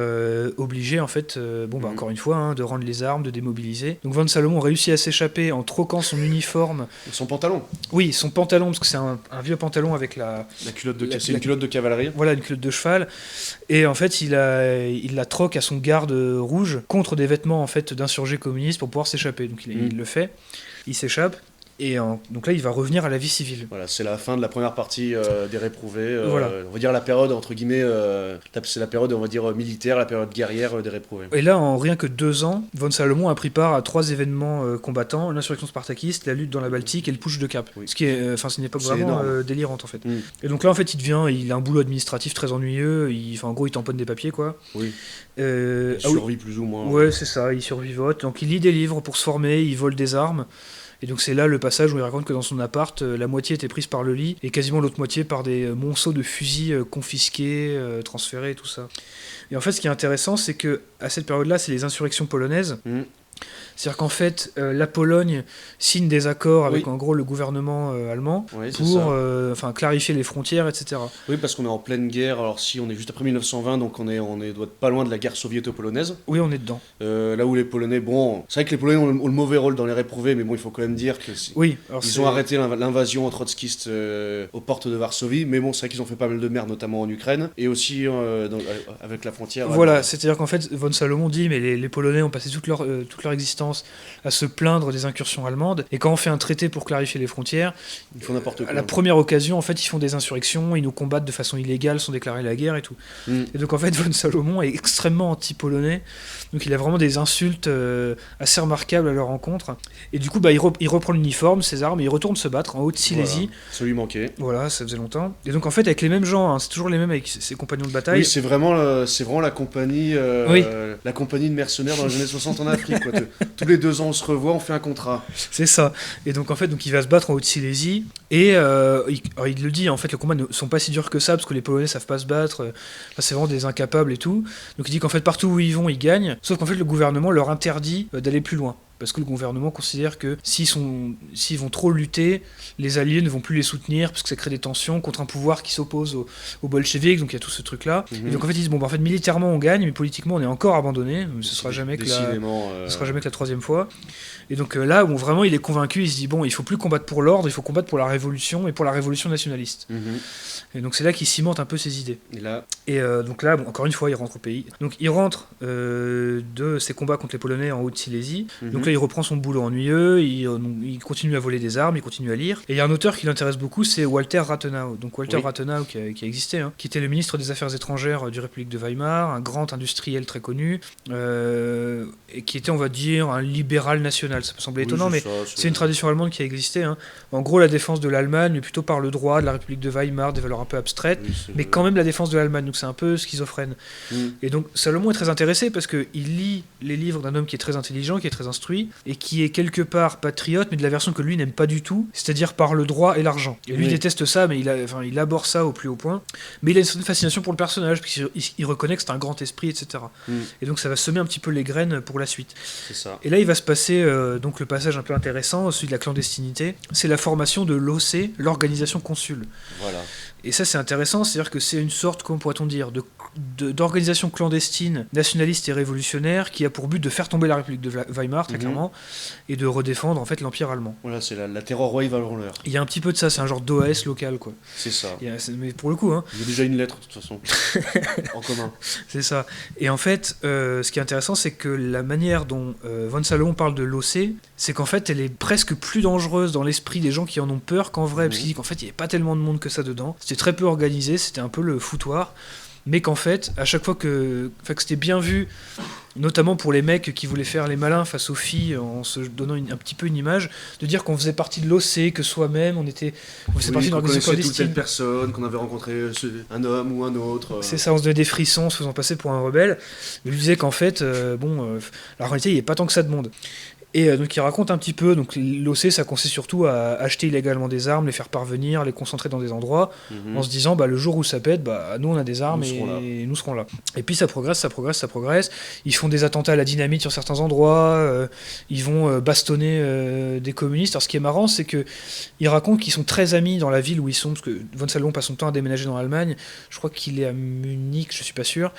obligé en fait, encore une fois, de rendre les armes, de démobiliser. Donc von Salomon réussit à s'échapper en troquant son uniforme. Son pantalon. Oui, son pantalon, parce que c'est un vieux pantalon avec la culotte c'est une culotte de cavalerie. Voilà, une culotte de cheval. Et en fait, il la troque à son garde rouge contre des vêtements en fait d'insurgés communistes pour pouvoir s'échapper. Donc il le fait, il s'échappe. Et donc là, il va revenir à la vie civile. Voilà, c'est la fin de la première partie des réprouvés. Voilà. On va dire la période, entre guillemets, c'est la période, on va dire, militaire, la période guerrière des réprouvés. Et là, en rien que 2 ans, von Salomon a pris part à 3 événements combattants, l'insurrection spartakiste, la lutte dans la Baltique et le putsch de Cap. Oui. Ce qui est, c'est une époque vraiment délirante, en fait. Et donc là, en fait, il a un boulot administratif très ennuyeux. En gros, il tamponne des papiers, quoi. Oui. Il survit plus ou moins. Ouais, c'est ça, il survivote. Donc il lit des livres pour se former, il vole des armes. Et donc c'est là le passage où il raconte que dans son appart, la moitié était prise par le lit et quasiment l'autre moitié par des monceaux de fusils confisqués, transférés et tout ça. Et en fait, ce qui est intéressant, c'est que à cette période-là, c'est les insurrections polonaises. C'est-à-dire qu'en fait, la Pologne signe des accords avec en gros le gouvernement allemand pour clarifier les frontières, etc. Oui, parce qu'on est en pleine guerre. Alors si on est juste après 1920, donc on doit être pas loin de la guerre soviéto-polonaise. Oui, on est dedans. Là où les Polonais, c'est vrai que les Polonais ont le mauvais rôle dans les réprouvés, mais bon, il faut quand même dire que ils ont arrêté l'invasion trotskiste aux portes de Varsovie, mais bon, c'est vrai qu'ils ont fait pas mal de merde, notamment en Ukraine et aussi avec la frontière. Voilà, c'est-à-dire qu'en fait, von Salomon dit, mais les Polonais ont passé toute leur existence à se plaindre des incursions allemandes, et quand on fait un traité pour clarifier les frontières, ils font n'importe quoi. À la première occasion, en fait, ils font des insurrections, ils nous combattent de façon illégale, sont déclarés la guerre et tout. Et donc en fait, von Salomon est extrêmement anti-polonais, donc il a vraiment des insultes assez remarquables à leur encontre. Et du coup, il reprend l'uniforme, ses armes, et il retourne se battre en Haute-Silésie. Voilà, ça lui manquait. Voilà, ça faisait longtemps. Et donc en fait, avec les mêmes gens, hein, c'est toujours les mêmes avec ses compagnons de bataille. Oui, c'est vraiment la compagnie, la compagnie de mercenaires dans les années 60 en Afrique, quoi. Tous les 2 ans, on se revoit, on fait un contrat. C'est ça. Et donc en fait, il va se battre en Haute-Silésie, et il le dit, en fait, les combats ne sont pas si durs que ça, parce que les Polonais savent pas se battre, c'est vraiment des incapables et tout. Donc il dit qu'en fait, partout où ils vont, ils gagnent, sauf qu'en fait, le gouvernement leur interdit d'aller plus loin. Parce que le gouvernement considère que s'ils vont trop lutter, les alliés ne vont plus les soutenir, parce que ça crée des tensions contre un pouvoir qui s'oppose aux bolcheviks, donc il y a tout ce truc-là. Et donc en fait ils disent, en fait militairement on gagne, mais politiquement on est encore abandonné, ce sera jamais que la 3e fois. Et donc là où vraiment il est convaincu, il se dit, il faut plus combattre pour l'ordre, il faut combattre pour la révolution, et pour la révolution nationaliste. Et donc c'est là qu'il cimente un peu ses idées. Et donc là, encore une fois, il rentre au pays. Donc il rentre de ses combats contre les Polonais en Haute-Silésie. Donc là, il reprend son boulot ennuyeux, il continue à voler des armes, il continue à lire. Et il y a un auteur qui l'intéresse beaucoup, c'est Walter Rathenau. Donc Walter Rathenau qui a existé, qui était le ministre des Affaires étrangères du République de Weimar, un grand industriel très connu, et qui était, on va dire, un libéral national. Ça peut sembler étonnant, mais c'est une tradition allemande qui a existé. En gros, la défense de l'Allemagne, mais plutôt par le droit de la République de Weimar, des valeurs un peu abstraites, mais quand même la défense de l'Allemagne. Donc c'est un peu schizophrène. Et donc Salomon est très intéressé parce qu'il lit les livres d'un homme qui est très intelligent, qui est très instruit, et qui est quelque part patriote, mais de la version que lui n'aime pas du tout, c'est-à-dire par le droit et l'argent. Et lui déteste ça, mais il aborde ça au plus haut point. Mais il a une certaine fascination pour le personnage, puisqu'il reconnaît que c'est un grand esprit, etc. Et donc ça va semer un petit peu les graines pour la suite. C'est ça. Et là, il va se passer donc le passage un peu intéressant, celui de la clandestinité. C'est la formation de l'OC, l'organisation consule. Voilà. Et ça, c'est intéressant, c'est-à-dire que c'est une sorte, comment pourrait-on dire, d'organisation clandestine, nationaliste et révolutionnaire, qui a pour but de faire tomber la République de Weimar, très clairement, et de redéfendre en fait l'Empire allemand. Voilà, c'est la terreur royale avant l'heure. Il y a un petit peu de ça, c'est un genre d'OAS local, quoi. C'est ça. Mais pour le coup, il y a déjà une lettre, de toute façon, en commun. C'est ça. Et en fait, ce qui est intéressant, c'est que la manière dont von Salomon parle de l'OC, c'est qu'en fait, elle est presque plus dangereuse dans l'esprit des gens qui en ont peur qu'en vrai, parce qu'il dit qu'en fait, il n'y avait pas tellement de monde que ça dedans. C'était très peu organisé, c'était un peu le foutoir, mais qu'en fait, à chaque fois que c'était bien vu, notamment pour les mecs qui voulaient faire les malins face aux filles en se donnant un petit peu une image, de dire qu'on faisait partie de l'OC, que soi-même on faisait partie d'une organisation clandestine. Toute telle personne, qu'on avait rencontré un homme ou un autre. C'est ça, on se donnait des frissons en se faisant passer pour un rebelle. Il lui disait qu'en fait, la réalité, il n'y a pas tant que ça de monde. Et donc il raconte un petit peu, donc l'OC ça consiste surtout à acheter illégalement des armes, les faire parvenir, les concentrer dans des endroits, en se disant le jour où ça pète, nous on a des armes et nous serons là. Et puis ça progresse, ils font des attentats à la dynamite sur certains endroits, ils vont bastonner des communistes. Alors ce qui est marrant, c'est que ils racontent qu'ils sont très amis dans la ville où ils sont, parce que von Salomon passe son temps à déménager dans l'Allemagne, je crois qu'il est à Munich, je suis pas sûr.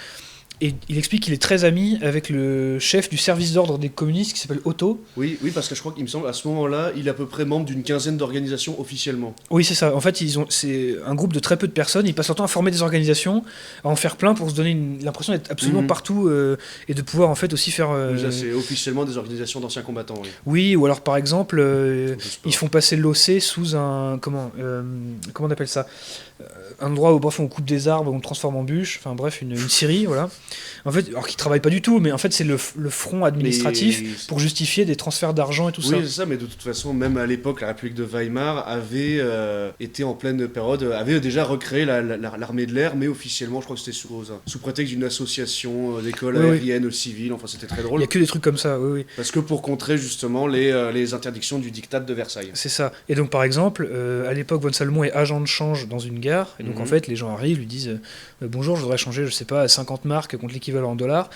Et il explique qu'il est très ami avec le chef du service d'ordre des communistes qui s'appelle Otto. Oui, parce que je crois qu'il me semble, à ce moment-là, il est à peu près membre d'une quinzaine d'organisations officiellement. Oui, c'est ça. En fait, c'est un groupe de très peu de personnes. Ils passent leur temps à former des organisations, à en faire plein pour se donner l'impression d'être absolument partout et de pouvoir en fait aussi faire... Ça, c'est officiellement des organisations d'anciens combattants. Oui, ou alors par exemple, ils font passer l'OC sous un... Comment on appelle ça, un endroit où bref on coupe des arbres, on transforme en bûche, enfin bref une scierie, voilà. En fait, alors qu'ils travaillent pas du tout, mais en fait c'est le front administratif pour justifier des transferts d'argent et tout ça. Oui, c'est ça, mais de toute façon, même à l'époque, la République de Weimar avait été en pleine période, avait déjà recréé l'armée de l'air, mais officiellement, je crois que c'était sous prétexte d'une association d'écoles aériennes civiles, enfin c'était très drôle. Il y a que des trucs comme ça, oui. Parce que pour contrer justement les interdictions du diktat de Versailles. C'est ça. Et donc par exemple, à l'époque, von Salomon est agent de change dans une gare, et donc en fait les gens arrivent, lui disent bonjour, je voudrais changer, je sais pas, 50 marques contre l'équivalent en dollars.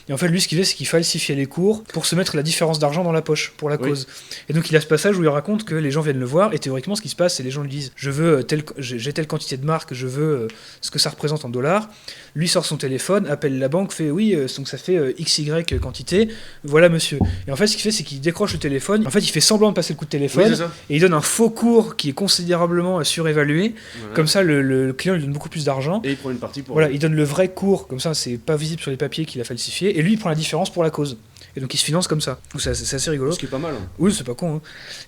Et en fait lui ce qu'il fait, c'est qu'il falsifiait les cours pour se mettre la différence d'argent dans la poche pour la cause. Et donc il a ce passage où il raconte que les gens viennent le voir, et théoriquement ce qui se passe, c'est les gens lui disent j'ai telle quantité de marques, je veux ce que ça représente en dollars. Lui sort son téléphone, appelle la banque, fait oui, donc ça fait XY quantité, voilà monsieur. Et en fait ce qu'il fait, c'est qu'il décroche le téléphone, en fait il fait semblant de passer le coup de téléphone, et il donne un faux cours qui est considérablement surévalué. Comme ça le client lui donne beaucoup plus d'argent, et il prend une partie pour il donne le vrai cours, comme ça c'est pas visible sur les papiers qu'il a falsifié, et lui il prend la différence pour la cause. Et donc il se finance comme ça. Donc c'est assez rigolo. Ce qui est pas mal. Oui, c'est pas con.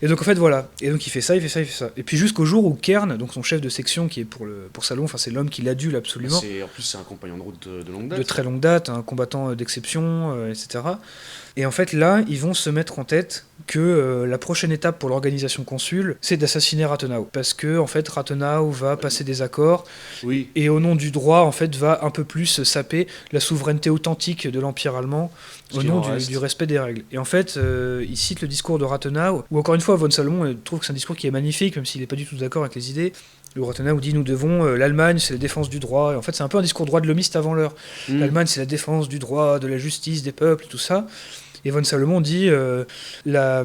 Et donc en fait voilà. Et donc il fait ça. Et puis jusqu'au jour où Kern, donc son chef de section qui est pour Salomon, enfin c'est l'homme qui l'adule absolument. En plus c'est un compagnon de route de longue date. De très longue date, un combattant d'exception, etc. Et en fait là, ils vont se mettre en tête que la prochaine étape pour l'organisation consule, c'est d'assassiner Rathenau. Parce que en fait Rathenau va passer des accords, et au nom du droit, en fait, va un peu plus saper la souveraineté authentique de l'Empire allemand au nom du respect des règles. Et en fait, il cite le discours de Rathenau, où encore une fois, von Salomon trouve que c'est un discours qui est magnifique, même s'il n'est pas du tout d'accord avec les idées. Le Rathenau dit nous devons, l'Allemagne c'est la défense du droit, et en fait c'est un peu un discours droit de l'homiste avant l'heure. L'Allemagne c'est la défense du droit, de la justice, des peuples, tout ça. Et von Salomon dit la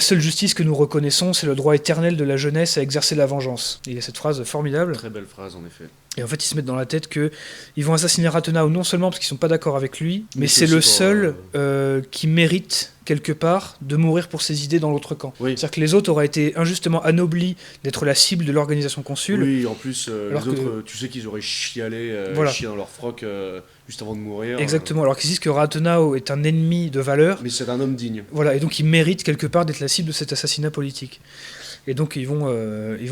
seule justice que nous reconnaissons, c'est le droit éternel de la jeunesse à exercer la vengeance. Et il y a cette phrase formidable. Très belle phrase en effet. Et en fait, ils se mettent dans la tête que ils vont assassiner Rathenau non seulement parce qu'ils sont pas d'accord avec lui, mais c'est aussi le pour, seul qui mérite quelque part de mourir pour ses idées dans l'autre camp. Oui. C'est-à-dire que les autres auraient été injustement anoblis d'être la cible de l'organisation consul. Oui, en plus, alors les autres, que- tu sais qu'ils auraient chialé, Voilà. chié dans leur froc juste avant de mourir. Exactement. Alors qu'ils disent que Rathenau est un ennemi de valeur. Mais c'est un homme digne. Voilà, et donc il mérite quelque part d'être la cible de cet assassinat politique. Et donc ils vont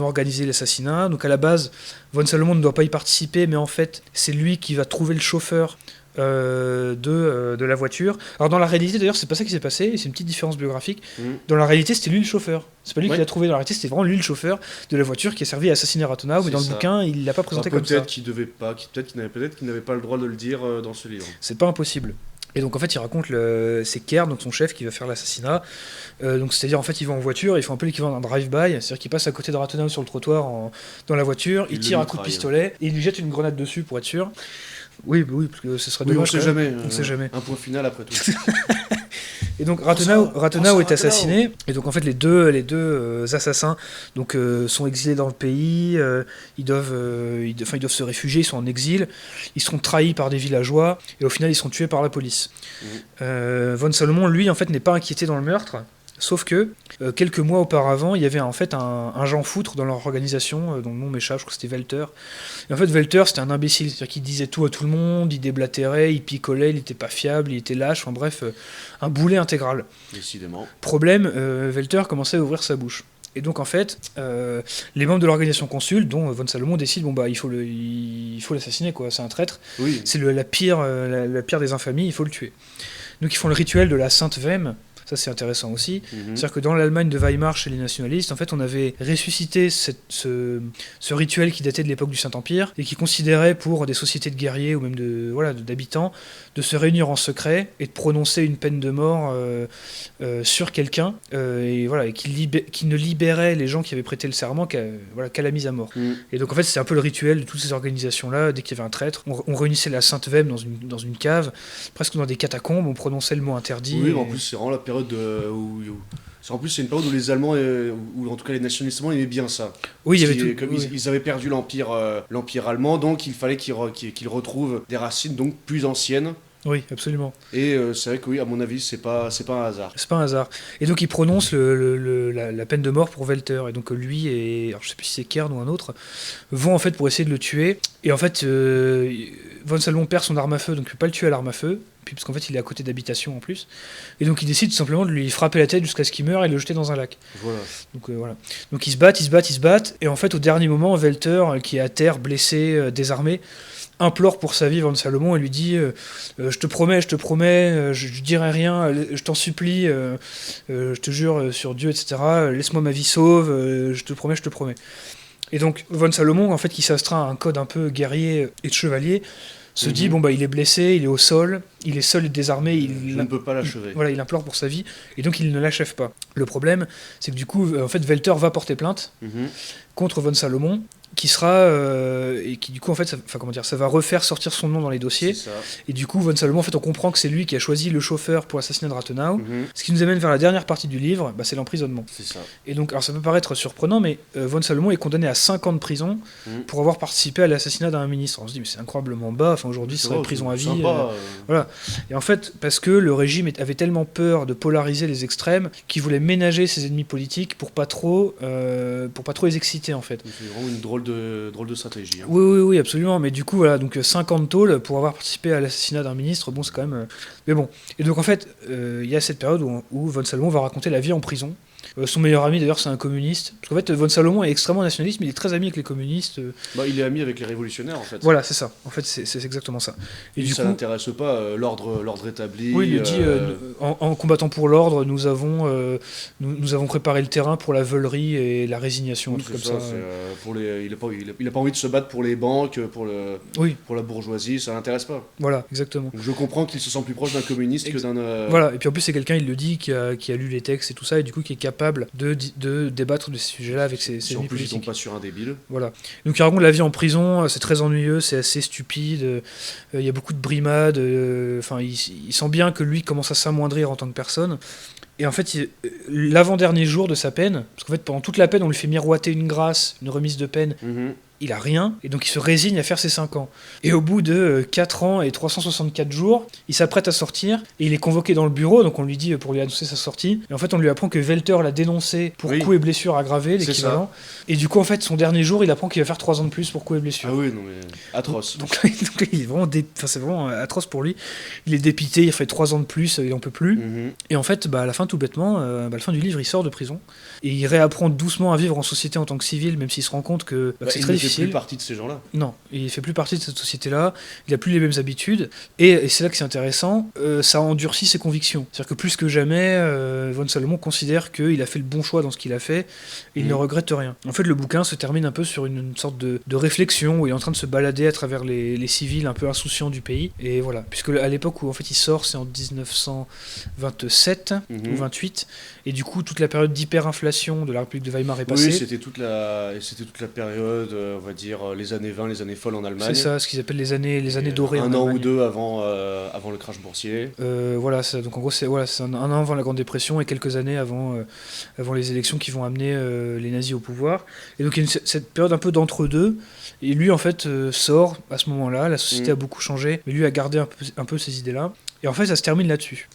organiser l'assassinat. Donc à la base, von Salomon ne doit pas y participer, mais en fait c'est lui qui va trouver le chauffeur de la voiture. Alors dans la réalité d'ailleurs c'est pas ça qui s'est passé, et c'est une petite différence biographique. Dans la réalité c'était lui le chauffeur. C'est pas lui qui l'a trouvé, dans la réalité c'était vraiment lui le chauffeur de la voiture qui a servi à assassiner Rathenau, mais dans le bouquin il l'a pas présenté comme ça. Peut-être qu'il devait pas, peut-être qu'il n'avait pas le droit de le dire dans ce livre. C'est pas impossible. Et donc en fait il raconte c'est Kerr, donc son chef, qui va faire l'assassinat. Donc c'est-à-dire en fait il va en voiture, il fait un peu l'équivalent d'un drive-by, c'est-à-dire qu'il passe à côté de Rathenau sur le trottoir dans la voiture, il tire un coup de pistolet et il lui jette une grenade dessus pour être sûr. Oui, parce que ce serait dommage. On sait jamais. On sait jamais. Un point final après tout. Et donc Rathenau est assassiné, et donc en fait les deux assassins donc sont exilés dans le pays, ils doivent se réfugier, ils sont en exil, ils seront trahis par des villageois, et au final ils seront tués par la police. Von Salomon, lui, en fait, n'est pas inquiété dans le meurtre. Sauf que, quelques mois auparavant, il y avait en fait un Jean Foutre dans leur organisation, dont le nom m'échappe, je crois que c'était Welter. Et en fait, Welter, c'était un imbécile, c'est-à-dire qu'il disait tout à tout le monde, il déblatérait, il picolait, il n'était pas fiable, il était lâche, enfin bref, un boulet intégral. Décidément. Problème, Welter commençait à ouvrir sa bouche. Et donc en fait, les membres de l'organisation consul, dont von Salomon, décident il faut l'assassiner, quoi. C'est un traître. Oui. C'est la pire des infamies, il faut le tuer. Donc ils font le rituel de la Sainte Vême. Ça, c'est intéressant aussi. C'est-à-dire que dans l'Allemagne de Weimar, chez les nationalistes, en fait, on avait ressuscité ce rituel qui datait de l'époque du Saint-Empire et qui considérait pour des sociétés de guerriers ou même d'habitants de se réunir en secret et de prononcer une peine de mort sur quelqu'un et qui ne libérait les gens qui avaient prêté le serment qu'à la mise à mort. Et donc, en fait, c'est un peu le rituel de toutes ces organisations-là. Dès qu'il y avait un traître, on réunissait la Sainte Vême dans une cave, presque dans des catacombes, on prononçait le mot interdit. Oui, en plus, c'est vraiment la période en plus, c'est une période où les Allemands, ou en tout cas les nationalistes allemands, aimaient bien ça. Oui, ils avaient perdu l'empire allemand, donc il fallait qu'ils retrouvent des racines donc plus anciennes. Oui, absolument. Et c'est vrai que oui, à mon avis, c'est pas un hasard. C'est pas un hasard. Et donc il prononce la peine de mort pour Welter. Et donc lui et alors je sais plus si c'est Kern ou un autre vont en fait pour essayer de le tuer. Et en fait, von Salomon perd son arme à feu, donc il peut pas le tuer à l'arme à feu. Puis parce qu'en fait il est à côté d'habitation en plus. Et donc il décide tout simplement de lui frapper la tête jusqu'à ce qu'il meure et le jeter dans un lac. Voilà. Donc voilà. Donc ils se battent. Et en fait au dernier moment, Welter, qui est à terre, blessé, désarmé, implore pour sa vie von Salomon et lui dit je te promets, je dirai rien, je t'en supplie, je te jure sur Dieu, etc. Laisse-moi ma vie sauve, je te promets. Et donc von Salomon, en fait, qui s'astreint à un code un peu guerrier et de chevalier, se dit il est blessé, il est au sol, il est seul et désarmé, je ne peux pas l'achever. Voilà, il implore pour sa vie et donc il ne l'achève pas. Le problème, c'est que du coup, en fait, Welter va porter plainte contre von Salomon, qui sera et qui du coup en fait ça va refaire sortir son nom dans les dossiers, et du coup von Salomon, en fait, on comprend que c'est lui qui a choisi le chauffeur pour l'assassinat de Rathenau. Ce qui nous amène vers la dernière partie du livre, c'est l'emprisonnement. C'est ça. Et donc, alors ça peut paraître surprenant, mais von Salomon est condamné à 5 ans de prison pour avoir participé à l'assassinat d'un ministre. On se dit mais c'est incroyablement bas, aujourd'hui ce serait prison à vie. Voilà. Et en fait, parce que le régime avait tellement peur de polariser les extrêmes qu'il voulait ménager ses ennemis politiques pour pas trop les exciter, en fait. C'est vraiment une drôle de stratégie. Hein. Oui, absolument. Mais du coup, voilà, donc 5 ans de tôle pour avoir participé à l'assassinat d'un ministre, c'est quand même... Mais bon. Et donc, en fait, il y a cette période où von Salomon va raconter la vie en prison. Son meilleur ami, d'ailleurs, c'est un communiste. Parce qu'en fait, von Salomon est extrêmement nationaliste, mais il est très ami avec les communistes. Il est ami avec les révolutionnaires, en fait. Voilà, c'est ça. En fait, c'est exactement ça. Et du coup, ça n'intéresse pas l'ordre établi. Oui, il dit, en combattant pour l'ordre, nous avons préparé le terrain pour la veulerie et la résignation, tout comme ça. Il n'a pas envie de se battre pour les banques, pour la bourgeoisie, ça l'intéresse pas. Voilà, exactement. Donc je comprends qu'il se sent plus proche d'un communiste que d'un... Voilà, et puis en plus c'est quelqu'un, il le dit, qui a lu les textes et tout ça, et du coup qui est capable de débattre de ces sujets-là avec ses si en plus ils tombent pas sur un débile. Voilà. Donc il raconte la vie en prison, c'est très ennuyeux, c'est assez stupide, il y a beaucoup de brimades, il sent bien que lui commence à s'amoindrir en tant que personne. Et en fait, l'avant-dernier jour de sa peine, parce qu'en fait, pendant toute la peine, on lui fait miroiter une grâce, une remise de peine, il a rien, et donc il se résigne à faire ses 5 ans. Et au bout de 4 ans et 364 jours, il s'apprête à sortir, et il est convoqué dans le bureau, donc on lui dit pour lui annoncer sa sortie, et en fait on lui apprend que Welter l'a dénoncé pour coups et blessures aggravés, l'équivalent, et du coup en fait son dernier jour, il apprend qu'il va faire 3 ans de plus pour coups et blessures. Ah oui, non mais atroce. Donc il est vraiment c'est vraiment atroce pour lui. Il est dépité, il fait 3 ans de plus, il en peut plus. Et en fait, à la fin, tout bêtement, à la fin du livre, il sort de prison, et il réapprend doucement à vivre en société en tant que civil, même s'il se rend compte que c'est très difficile. Il ne fait plus partie de ces gens-là. Non, il fait plus partie de cette société-là, il n'a plus les mêmes habitudes, et c'est là que c'est intéressant, ça endurcit ses convictions. C'est-à-dire que plus que jamais, von Salomon considère qu'il a fait le bon choix dans ce qu'il a fait, et il ne regrette rien. En fait, le bouquin se termine un peu sur une sorte de réflexion, où il est en train de se balader à travers les civils un peu insouciants du pays, et voilà. Puisque à l'époque où en fait il sort, c'est en 1927 ou 28, et du coup toute la période d'hyperinflation de la République de Weimar est passée. Oui, c'était toute la période, on va dire, les années 20, les années folles en Allemagne. C'est ça, ce qu'ils appellent les années dorées en Allemagne. Un an ou deux avant le crash boursier. Voilà, donc en gros c'est un an avant la Grande Dépression et quelques années avant les élections qui vont amener les nazis au pouvoir. Et donc il y a cette période un peu d'entre-deux. Et lui en fait sort à ce moment-là, la société a beaucoup changé, mais lui a gardé un peu ces idées-là. Et en fait ça se termine là-dessus.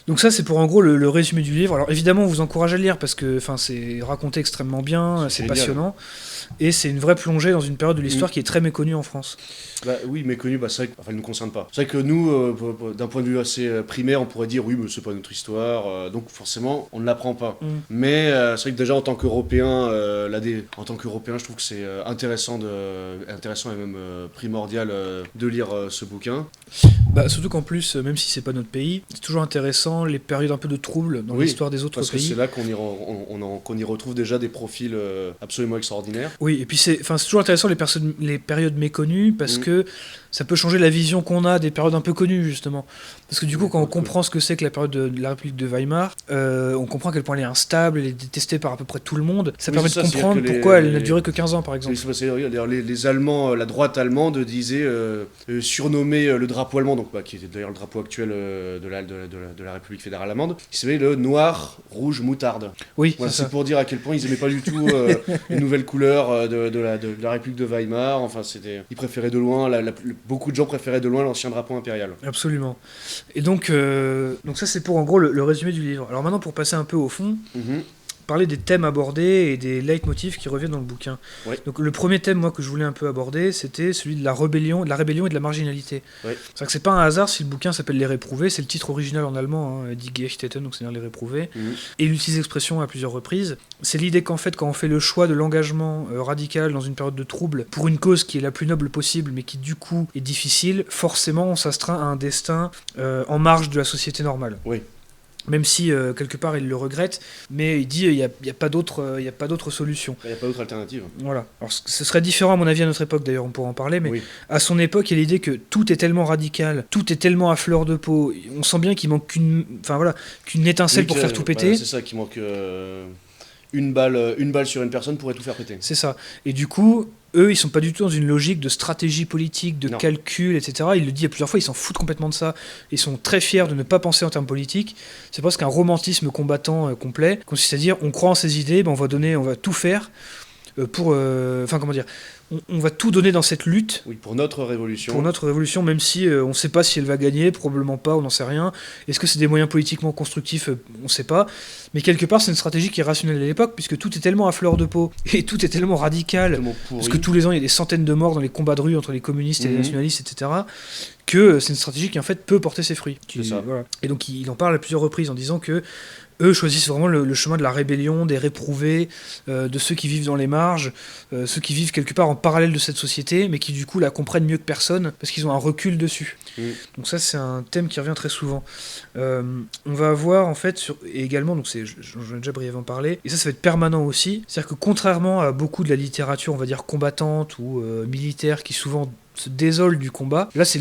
Donc ça c'est pour en gros le résumé du livre. Alors évidemment on vous encourage à le lire parce que c'est raconté extrêmement bien, c'est passionnant. Et c'est une vraie plongée dans une période de l'histoire qui est très méconnue en France. Oui, méconnue, c'est vrai qu'elle ne nous concerne pas. C'est vrai que nous, d'un point de vue assez primaire, on pourrait dire oui, mais c'est pas notre histoire, donc forcément, on ne l'apprend pas. Mais c'est vrai que déjà en tant qu'Européen, je trouve que c'est intéressant et même primordial de lire ce bouquin. Surtout qu'en plus, même si c'est pas notre pays, c'est toujours intéressant les périodes un peu de trouble dans l'histoire des autres pays. Parce que c'est là qu'on y retrouve déjà des profils absolument extraordinaires. Oui, et puis c'est toujours intéressant les périodes méconnues parce que ça peut changer la vision qu'on a des périodes un peu connues justement. Parce que du coup, quand on comprend ce que c'est que la période de la République de Weimar, on comprend à quel point elle est instable, elle est détestée par à peu près tout le monde. Ça permet de comprendre pourquoi elle n'a duré que 15 ans par exemple. D'ailleurs, les Allemands, la droite allemande disait surnommer le drapeau allemand, donc qui est d'ailleurs le drapeau actuel de la République fédérale allemande, il s'appelait le noir, rouge, moutarde. Oui, voilà, c'est pour dire à quel point ils n'aimaient pas du tout les nouvelles couleurs de la République de Weimar. Enfin, ils préféraient de loin, beaucoup de gens préféraient de loin l'ancien drapeau impérial. Absolument. Et donc ça c'est pour en gros le résumé du livre. Alors maintenant pour passer un peu au fond, parler des thèmes abordés et des leitmotifs qui reviennent dans le bouquin. Oui. Donc le premier thème moi que je voulais un peu aborder, c'était celui de la rébellion et de la marginalité. Oui. C'est-à-dire que c'est pas un hasard si le bouquin s'appelle Les Réprouvés, c'est le titre original en allemand, Die Geächteten, donc c'est-à-dire Les Réprouvés. Et il utilise l'expression à plusieurs reprises. C'est l'idée qu'en fait quand on fait le choix de l'engagement radical dans une période de trouble pour une cause qui est la plus noble possible mais qui du coup est difficile, forcément on s'astreint à un destin en marge de la société normale. Oui. Même si quelque part il le regrette, mais il dit il n'y a pas d'autre solution. Il n'y a pas d'autre alternative. Voilà. Alors ce serait différent à mon avis à notre époque d'ailleurs, on pourra en parler, mais à son époque il y a l'idée que tout est tellement radical, tout est tellement à fleur de peau, on sent bien qu'il manque qu'une étincelle pour faire tout péter. C'est ça, qu'il manque une balle sur une personne pourrait tout faire péter. C'est ça. Et du coup, eux, ils sont pas du tout dans une logique de stratégie politique, de calcul, etc. Il le dit à plusieurs fois, ils s'en foutent complètement de ça. Ils sont très fiers de ne pas penser en termes politiques. C'est presque un romantisme combattant complet, consiste à dire, on croit en ses idées, on va tout faire pour... on va tout donner dans cette lutte. Oui, pour notre révolution. Pour notre révolution, même si on ne sait pas si elle va gagner, probablement pas, on n'en sait rien. Est-ce que c'est des moyens politiquement constructifs ? On ne sait pas. Mais quelque part, c'est une stratégie qui est rationnelle à l'époque, puisque tout est tellement à fleur de peau, et tout est tellement radical, parce que tous les ans, il y a des centaines de morts dans les combats de rue entre les communistes et les nationalistes, etc., que c'est une stratégie qui, en fait, peut porter ses fruits. Voilà. Et donc, il en parle à plusieurs reprises en disant que eux choisissent vraiment le chemin de la rébellion, des réprouvés, de ceux qui vivent dans les marges, ceux qui vivent quelque part en parallèle de cette société, mais qui du coup la comprennent mieux que personne, parce qu'ils ont un recul dessus. Donc ça c'est un thème qui revient très souvent. On va avoir en fait, et également, donc j'en ai déjà brièvement parlé, et ça va être permanent aussi, c'est-à-dire que contrairement à beaucoup de la littérature, on va dire combattante ou militaire, qui souvent se désole du combat, là c'est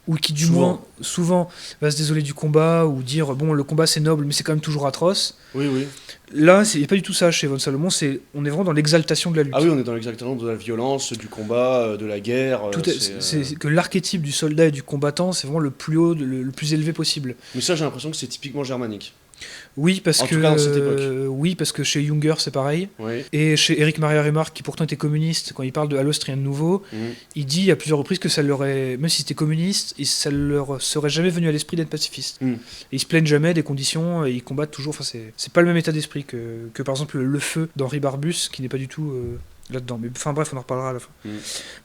ou qui du moins souvent va se désoler du combat ou dire bon le combat c'est noble mais c'est quand même toujours atroce. Oui. Là il n'y a pas du tout ça chez von Salomon, on est vraiment dans l'exaltation de la lutte. Ah oui, on est dans l'exaltation de la violence, du combat, de la guerre. C'est que l'archétype du soldat et du combattant c'est vraiment le plus haut, le plus élevé possible. Mais ça j'ai l'impression que c'est typiquement germanique. Oui, parce En que tout cas, dans cette époque. oui, parce que chez Junger c'est pareil. Oui. Et chez Éric Maria Remarque, qui pourtant était communiste, quand il parle de Alost rien de nouveau, il dit à plusieurs reprises que ça leur aurait, même si c'était communiste, ça leur serait jamais venu à l'esprit d'être pacifiste. Et ils se plaignent jamais des conditions, et ils combattent toujours. Enfin, c'est pas le même état d'esprit que par exemple le feu d'Henri Barbus, qui n'est pas du tout là-dedans. Mais enfin bref, on en reparlera à la fin.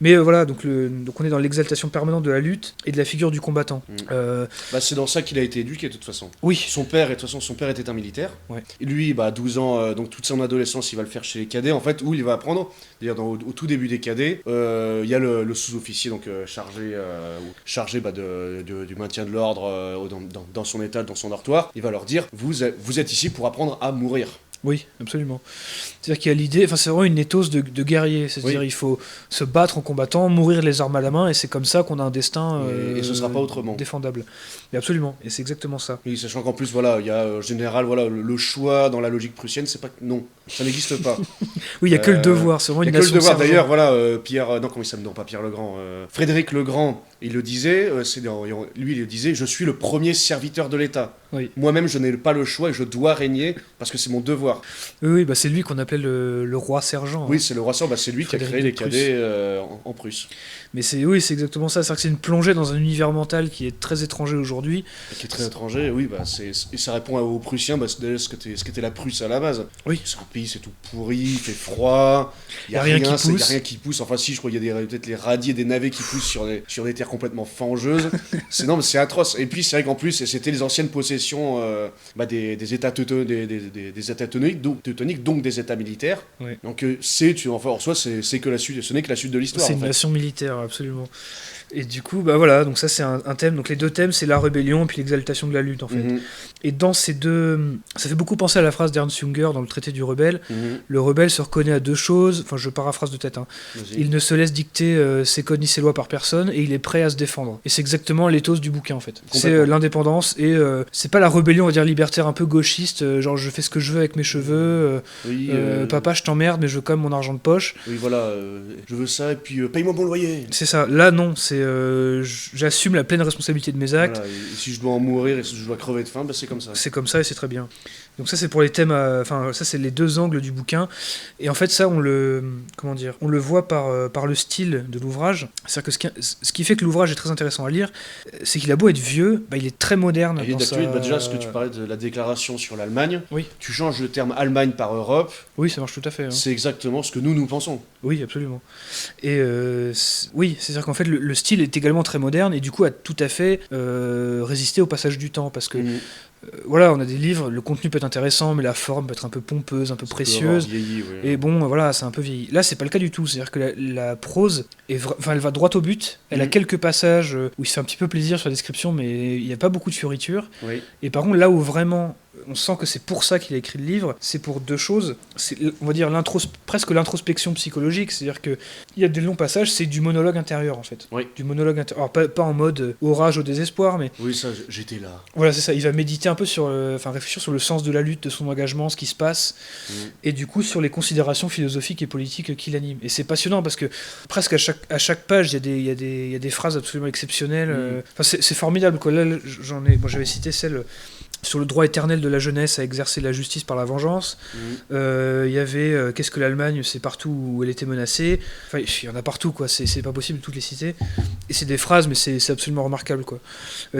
Mais voilà, donc on est dans l'exaltation permanente de la lutte et de la figure du combattant. C'est dans ça qu'il a été éduqué de toute façon. Oui. Son père était un militaire. Ouais. Et lui, à 12 ans, donc toute son adolescence, il va le faire chez les cadets. En fait, où il va apprendre, d'ailleurs au tout début des cadets, il y a le sous-officier donc chargé du maintien de l'ordre dans son étal, dans son dortoir. Il va leur dire, vous êtes ici pour apprendre à mourir. Oui, absolument. C'est-à-dire qu'il y a l'idée, enfin c'est vraiment une éthos de guerrier, c'est-à-dire il faut se battre en combattant, mourir les armes à la main, et c'est comme ça qu'on a un destin et ce sera pas autrement. Défendable. Mais absolument, et c'est exactement ça. Oui, sachant qu'en plus, voilà, il y a en général, voilà, le choix dans la logique prussienne, c'est pas non, ça n'existe pas. Oui, il y a que le devoir, c'est vraiment une nation. Il y a que le devoir. D'ailleurs, voilà, Pierre, non, comment il s'appelle, non pas Pierre le Grand, Frédéric le Grand, il le disait, lui il le disait, je suis le premier serviteur de l'État. Oui. Moi-même, je n'ai pas le choix et je dois régner parce que c'est mon devoir. Oui, c'est lui qu'on appelait le roi sergent. Oui, c'est le roi sergent, c'est lui Frédéric qui a créé les cadets en Prusse. Mais c'est exactement ça. C'est-à-dire que c'est une plongée dans un univers mental qui est très étranger aujourd'hui. Qui est très étranger, oui. Et ça répond aux Prussiens, c'est ce qu'était la Prusse à la base. Oui. C'est un pays, c'est tout pourri, il fait froid, il n'y a rien qui pousse. Enfin, si, je crois qu'il y a peut-être les radis et des navets qui poussent sur des terres complètement fangeuses. Mais c'est atroce. Et puis, c'est vrai qu'en plus, c'était les anciennes possessions des États teutoniques, donc des États militaires. Oui. Donc, en soi, ce n'est que la suite de l'histoire. C'est une nation militaire, absolument. Et du coup, voilà, donc ça c'est un thème. Donc les deux thèmes, c'est la rébellion et puis l'exaltation de la lutte, en fait. Et dans ces deux... Ça fait beaucoup penser à la phrase d'Ernst Junger dans le traité du rebelle. Le rebelle se reconnaît à deux choses, enfin je paraphrase de tête, il ne se laisse dicter ses codes ni ses lois par personne, et il est prêt à se défendre. Et c'est exactement l'éthos du bouquin, en fait. C'est l'indépendance, et c'est pas la rébellion, on va dire, libertaire un peu gauchiste, genre je fais ce que je veux avec mes cheveux, papa je t'emmerde, mais je veux quand même mon argent de poche. Oui, voilà, je veux ça, et puis paye-moi mon loyer. C'est ça, là non, c'est j'assume la pleine responsabilité de mes actes. Voilà, et si je dois en mourir et si je dois crever de faim, c'est comme ça. C'est comme ça et c'est très bien. Donc ça c'est pour les thèmes, ça c'est les deux angles du bouquin. Et en fait ça on le voit par le style de l'ouvrage. C'est-à-dire que ce qui fait que l'ouvrage est très intéressant à lire, c'est qu'il a beau être vieux, il est très moderne. Il est d'actualité. Déjà, ce que tu parlais de la déclaration sur l'Allemagne, oui. Tu changes le terme Allemagne par Europe. Oui, ça marche tout à fait. C'est exactement ce que nous pensons. Oui, absolument. Et oui, c'est-à-dire qu'en fait le style est également très moderne et du coup a tout à fait résisté au passage du temps parce que voilà, on a des livres, le contenu peut être intéressant, mais la forme peut être un peu pompeuse, un peu précieuse. Vieilli, oui. Et bon, voilà, c'est un peu vieilli. Là, c'est pas le cas du tout. C'est-à-dire que la prose, elle va droit au but. Elle a quelques passages où il se fait un petit peu plaisir sur la description, mais il n'y a pas beaucoup de fioritures. Oui. Et par contre, là où vraiment on sent que c'est pour ça qu'il a écrit le livre, c'est pour deux choses. C'est, on va dire, presque l'introspection psychologique. C'est-à-dire qu'il y a des longs passages, c'est du monologue intérieur, en fait. Oui. Du monologue intérieur. Alors, pas en mode orage au désespoir, mais... Oui, ça, j'étais là. Voilà, c'est ça. Il va méditer un peu réfléchir sur le sens de la lutte, de son engagement, ce qui se passe, et du coup sur les considérations philosophiques et politiques qui l'animent. Et c'est passionnant parce que presque à chaque page, il y a des phrases absolument exceptionnelles. C'est formidable, quoi. Là, j'avais cité celle sur le droit éternel de la jeunesse à exercer la justice par la vengeance. Il y avait qu'est-ce que l'Allemagne, c'est partout où elle était menacée. Enfin, il y en a partout, quoi. C'est pas possible de toutes les citer. Et c'est des phrases, mais c'est absolument remarquable, quoi.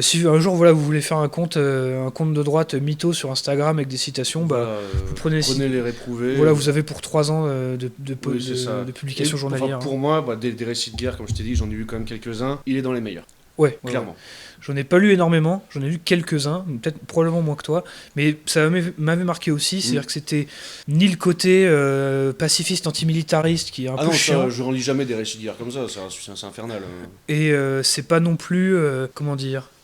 Si un jour, voilà, vous voulez faire un compte de droite mytho sur Instagram avec des citations, vous prenez les réprouvés. Voilà, vous avez pour 3 ans de publication journalière. Pour moi, des récits de guerre, comme je t'ai dit, j'en ai vu quand même quelques-uns. Il est dans les meilleurs. Ouais, clairement. Ouais. J'en ai pas lu énormément, j'en ai lu quelques-uns, probablement moins que toi, mais ça m'avait marqué aussi, c'est-à-dire que c'était ni le côté pacifiste antimilitariste qui est un peu chiant. Je relis jamais des récits de guerre comme ça, c'est infernal. Et c'est pas non plus,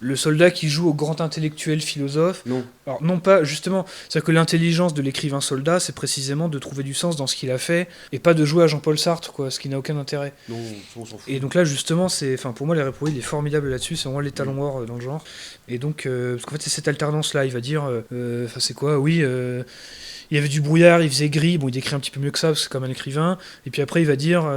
le soldat qui joue au grand intellectuel philosophe. Non. Alors non pas, justement, c'est-à-dire que l'intelligence de l'écrivain soldat, c'est précisément de trouver du sens dans ce qu'il a fait, et pas de jouer à Jean-Paul Sartre, quoi, ce qui n'a aucun intérêt. Non, on s'en fout. Et donc là, justement, pour moi, les réprouvés, il est formidable là-dessus, c'est vraiment l'étalon or fort dans le genre. Et donc, parce qu'en fait, c'est cette alternance-là. Il va dire, c'est quoi? Oui, il y avait du brouillard, il faisait gris. Bon, il décrit un petit peu mieux que ça, parce que c'est comme un écrivain. Et puis après, il va dire,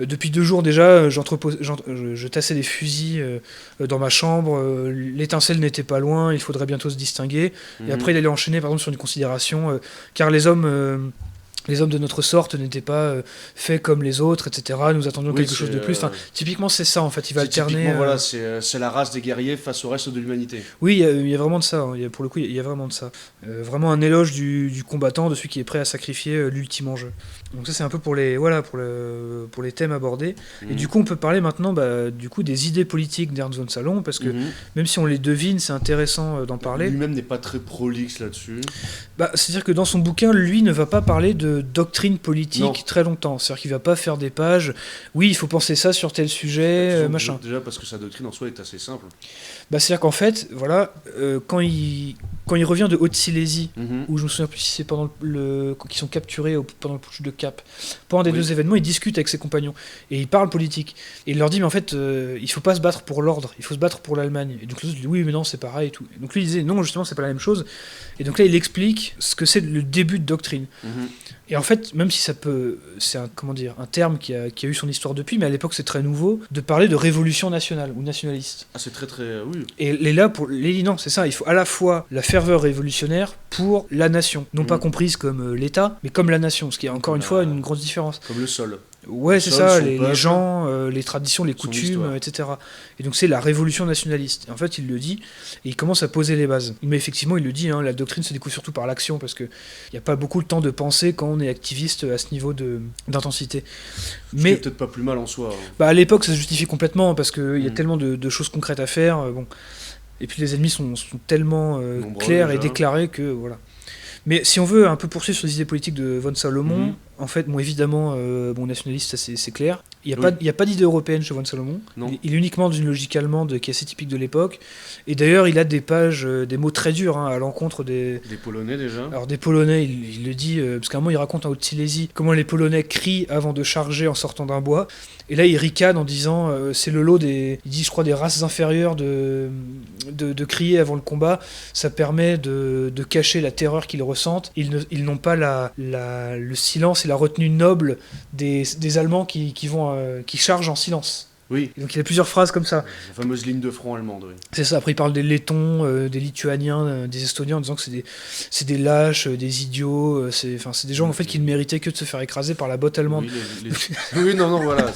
depuis 2 jours déjà, je tassais des fusils dans ma chambre. L'étincelle n'était pas loin, il faudrait bientôt se distinguer. Et après, il allait enchaîner, par exemple, sur une considération, car les hommes de notre sorte n'étaient pas faits comme les autres, etc. Nous attendions quelque chose de plus. Enfin, typiquement, c'est ça, en fait. Il va alterner. Voilà, c'est la race des guerriers face au reste de l'humanité. Oui, il y a vraiment de ça. Hein. Pour le coup, il y a vraiment de ça. Vraiment un éloge du combattant, de celui qui est prêt à sacrifier l'ultime enjeu. Donc ça, c'est un peu pour les thèmes abordés. Et du coup, on peut parler maintenant des idées politiques d'Ernst von Salon, parce que même si on les devine, c'est intéressant d'en parler. Lui-même n'est pas très prolixe là-dessus. C'est-à-dire que dans son bouquin, lui ne va pas parler de doctrine politique très longtemps. C'est-à-dire qu'il va pas faire des pages. Oui, il faut penser ça sur tel sujet, machin. Déjà parce que sa doctrine en soi est assez simple. C'est-à-dire qu'en fait, voilà, quand il revient de Haute-Silésie, où je me souviens plus si c'est quand ils sont capturés pendant le putsch de Cap, pendant des 2 événements, il discute avec ses compagnons et il parle politique. Et il leur dit, mais en fait, il faut pas se battre pour l'ordre, il faut se battre pour l'Allemagne. Et donc les autres disent, oui, mais non, c'est pareil et tout. Et donc lui il disait, non, justement, c'est pas la même chose. Et donc là, il explique ce que c'est le début de doctrine. Et en fait, même si c'est un terme qui a eu son histoire depuis, mais à l'époque c'est très nouveau, de parler de révolution nationale ou nationaliste. Ah, c'est très très, oui. Et là, pour Lénine, non, c'est ça, il faut à la fois la ferveur révolutionnaire pour la nation, non pas comprise comme l'État, mais comme la nation, ce qui est encore une fois une grosse différence. Comme le sol. Ouais, c'est ça, les gens, les traditions, les coutumes, etc. Et donc c'est la révolution nationaliste. Et en fait, il le dit, et il commence à poser les bases. Mais effectivement, il le dit, la doctrine se découvre surtout par l'action, parce qu'il n'y a pas beaucoup de temps de penser quand on est activiste à ce niveau d'intensité. Mais c'est peut-être pas plus mal en soi. À l'époque, ça se justifie complètement, parce qu'il y a tellement de choses concrètes à faire. Et puis les ennemis sont tellement clairs et déclarés que voilà. Mais si on veut un peu poursuivre sur les idées politiques de von Salomon, en fait, évidemment, nationaliste, ça c'est clair. Il n'y a pas d'idée européenne chez von Salomon. Il est uniquement dans une logique allemande qui est assez typique de l'époque. Et d'ailleurs, il a des pages, des mots très durs à l'encontre des Polonais déjà. Alors des Polonais, il le dit, parce qu'à un moment il raconte en Haute-Silésie comment les Polonais crient avant de charger en sortant d'un bois. Et là, il ricane en disant, c'est le lot il dit, je crois, des races inférieures de crier avant le combat. Ça permet de cacher la terreur qu'ils ressentent. Ils n'ont pas le silence et la retenue noble des Allemands qui chargent en silence. Oui. Et donc il y a plusieurs phrases comme ça. La fameuse ligne de front allemande, oui. C'est ça, après il parle des Lettons, des Lituaniens, des Estoniens en disant que c'est des lâches, des idiots, c'est des gens en fait qui ne méritaient que de se faire écraser par la botte allemande. Oui, non, voilà.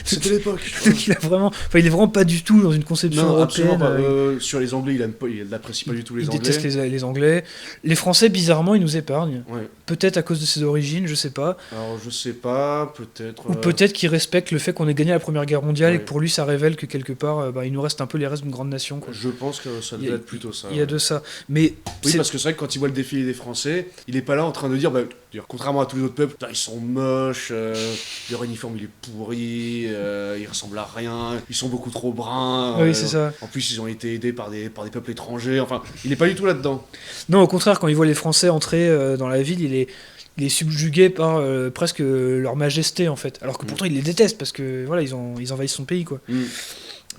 C'était l'époque. Il est vraiment pas du tout dans une conception européenne. Sur les Anglais, il n'apprécie pas du tout les Anglais. Il déteste les Anglais. Les Français, bizarrement, ils nous épargnent. Ouais. Peut-être à cause de ses origines, je sais pas. Alors je sais pas, peut-être... Ou peut-être qu'il respecte le fait qu'on ait gagné la Première Guerre mondiale et que pour lui ça révèle que quelque part il nous reste un peu les restes d'une grande nation. Quoi. Je pense que ça doit être plutôt ça. Il y a de ça. Mais parce que c'est vrai que quand il voit le défilé des Français, il est pas là en train de dire, contrairement à tous les autres peuples, ils sont moches, leur uniforme il est pourri, ils ressemblent à rien, ils sont beaucoup trop bruns. Oui, c'est ça. En plus ils ont été aidés par des peuples étrangers, enfin il est pas du tout là-dedans. Non, au contraire, quand il voit les Français entrer dans la ville, il est subjugué par presque leur majesté en fait, alors que pourtant il les déteste parce que voilà ils envahissent son pays quoi.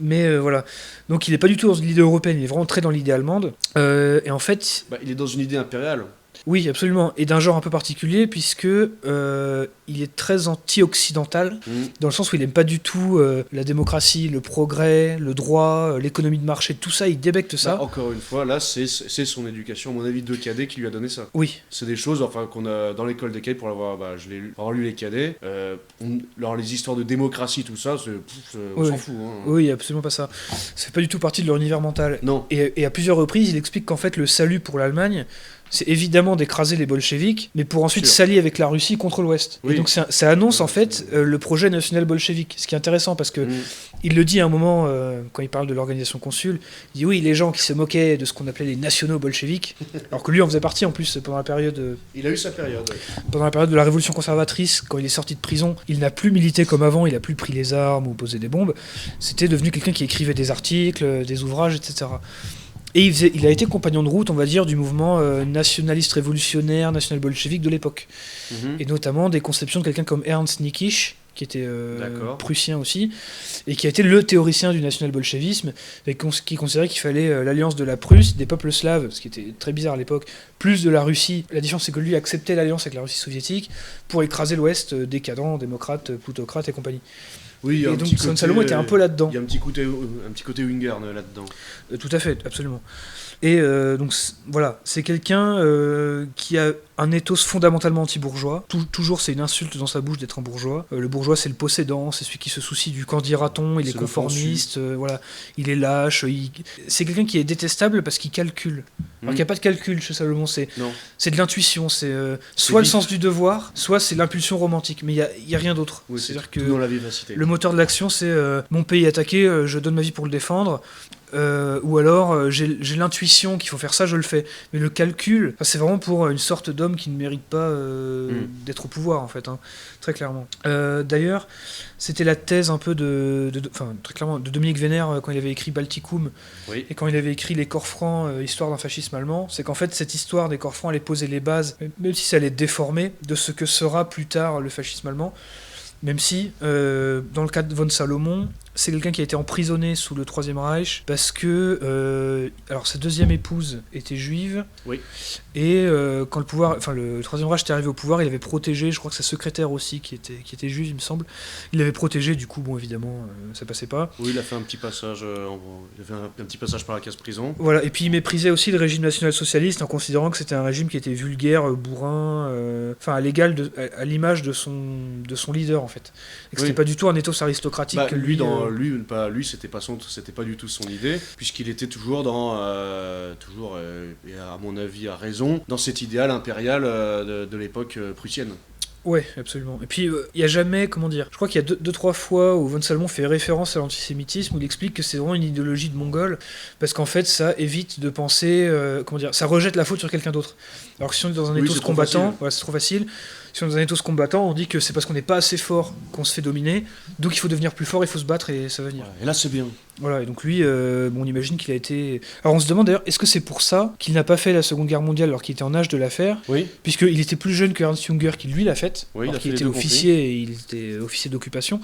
Mais voilà, donc il est pas du tout dans l'idée européenne, il est vraiment très dans l'idée allemande et en fait il est dans une idée impériale. Oui, absolument, et d'un genre un peu particulier puisque il est très anti-occidental dans le sens où il aime pas du tout la démocratie, le progrès, le droit, l'économie de marché, tout ça, il débecte ça. Encore une fois, là c'est son éducation, à mon avis, de cadet qui lui a donné ça. Oui. C'est des choses qu'on a dans l'école des cadets pour avoir lu les cadets. Alors les histoires de démocratie, tout ça, on s'en fout. Hein. Oui, absolument pas ça. Ça fait pas du tout partie de leur univers mental. Non. Et à plusieurs reprises, il explique qu'en fait le salut pour l'Allemagne, c'est évidemment d'écraser les bolcheviks, mais pour ensuite s'allier avec la Russie contre l'Ouest. Oui. Et donc ça annonce en fait le projet national bolchevique, ce qui est intéressant parce que il le dit à un moment quand il parle de l'organisation consule, il dit oui, les gens qui se moquaient de ce qu'on appelait les nationaux bolcheviks, alors que lui en faisait partie en plus pendant la période... il a eu sa période. Oui. Pendant la période de la révolution conservatrice, quand il est sorti de prison, il n'a plus milité comme avant, il n'a plus pris les armes ou posé des bombes, c'était devenu quelqu'un qui écrivait des articles, des ouvrages, etc. Et il a été compagnon de route, on va dire, du mouvement nationaliste révolutionnaire, national-bolchevique de l'époque. Et notamment des conceptions de quelqu'un comme Ernst Nikisch, qui était D'accord. prussien aussi, et qui a été le théoricien du national-bolchevisme, et qui considérait qu'il fallait l'alliance de la Prusse, des peuples slaves, ce qui était très bizarre à l'époque, plus de la Russie. La différence, c'est que lui acceptait l'alliance avec la Russie soviétique pour écraser l'Ouest décadent, démocrate, plutocrate et compagnie. Oui, Et donc Von Salomon était un peu là-dedans. Il y a un petit côté Wingard là-dedans. Tout à fait, absolument. Et donc voilà, c'est quelqu'un qui a un ethos fondamentalement anti-bourgeois. Toujours, c'est une insulte dans sa bouche d'être un bourgeois. Le bourgeois, c'est le possédant, c'est celui qui se soucie du qu'en dira-t-on, il est conformiste, voilà, il est lâche. C'est quelqu'un qui est détestable parce qu'il calcule. Alors qu'il n'y a pas de calcul chez Salomon, c'est de l'intuition, c'est soit le sens du devoir, soit c'est l'impulsion romantique, mais il n'y a rien d'autre. Oui, c'est-à-dire que dans la vivacité. Le moteur de l'action, c'est mon pays attaqué, je donne ma vie pour le défendre. Ou alors j'ai l'intuition qu'il faut faire ça, je le fais. Mais le calcul, c'est vraiment pour une sorte d'homme qui ne mérite pas d'être au pouvoir, en fait, hein, très clairement. D'ailleurs, c'était la thèse un peu très clairement, de Dominique Vénère quand il avait écrit Balticum, et quand il avait écrit Les corps francs, histoire d'un fascisme allemand. C'est qu'en fait, cette histoire des corps francs allait poser les bases, même si ça allait déformer, de ce que sera plus tard le fascisme allemand. Même si, dans le cas de Von Salomon, c'est quelqu'un qui a été emprisonné sous le Troisième Reich parce que alors sa deuxième épouse était juive, et quand le Troisième Reich était arrivé au pouvoir, il avait protégé, je crois que sa secrétaire aussi qui était juive, il me semble, il l'avait protégé, du coup bon évidemment ça passait pas. Oui, il a fait un petit passage, il a fait un petit passage par la case prison. Voilà, et puis il méprisait aussi le régime national-socialiste en considérant que c'était un régime qui était vulgaire, bourrin, à l'égal à l'image de son leader en fait, et que c'était pas du tout un ethos aristocratique que lui c'était pas du tout son idée, puisqu'il était toujours et à mon avis à raison, dans cet idéal impérial de l'époque prussienne. Ouais, absolument. Et puis, il n'y a jamais, je crois qu'il y a deux, trois fois où Von Salomon fait référence à l'antisémitisme, où il explique que c'est vraiment une idéologie de mongol, parce qu'en fait, ça évite de penser, ça rejette la faute sur quelqu'un d'autre. Alors que si on est dans un ethos combattant, c'est trop facile. Si on est dans un ethos combattant, on dit que c'est parce qu'on n'est pas assez fort qu'on se fait dominer, donc il faut devenir plus fort, il faut se battre et ça va venir. Et là, c'est bien. Voilà, et donc lui, on imagine qu'il a été... Alors on se demande d'ailleurs, est-ce que c'est pour ça qu'il n'a pas fait la Seconde Guerre mondiale alors qu'il était en âge de la faire ? Oui. Puisqu'il était plus jeune que Ernst Junger qui lui l'a faite, alors qu'il était officier, et il était officier d'occupation.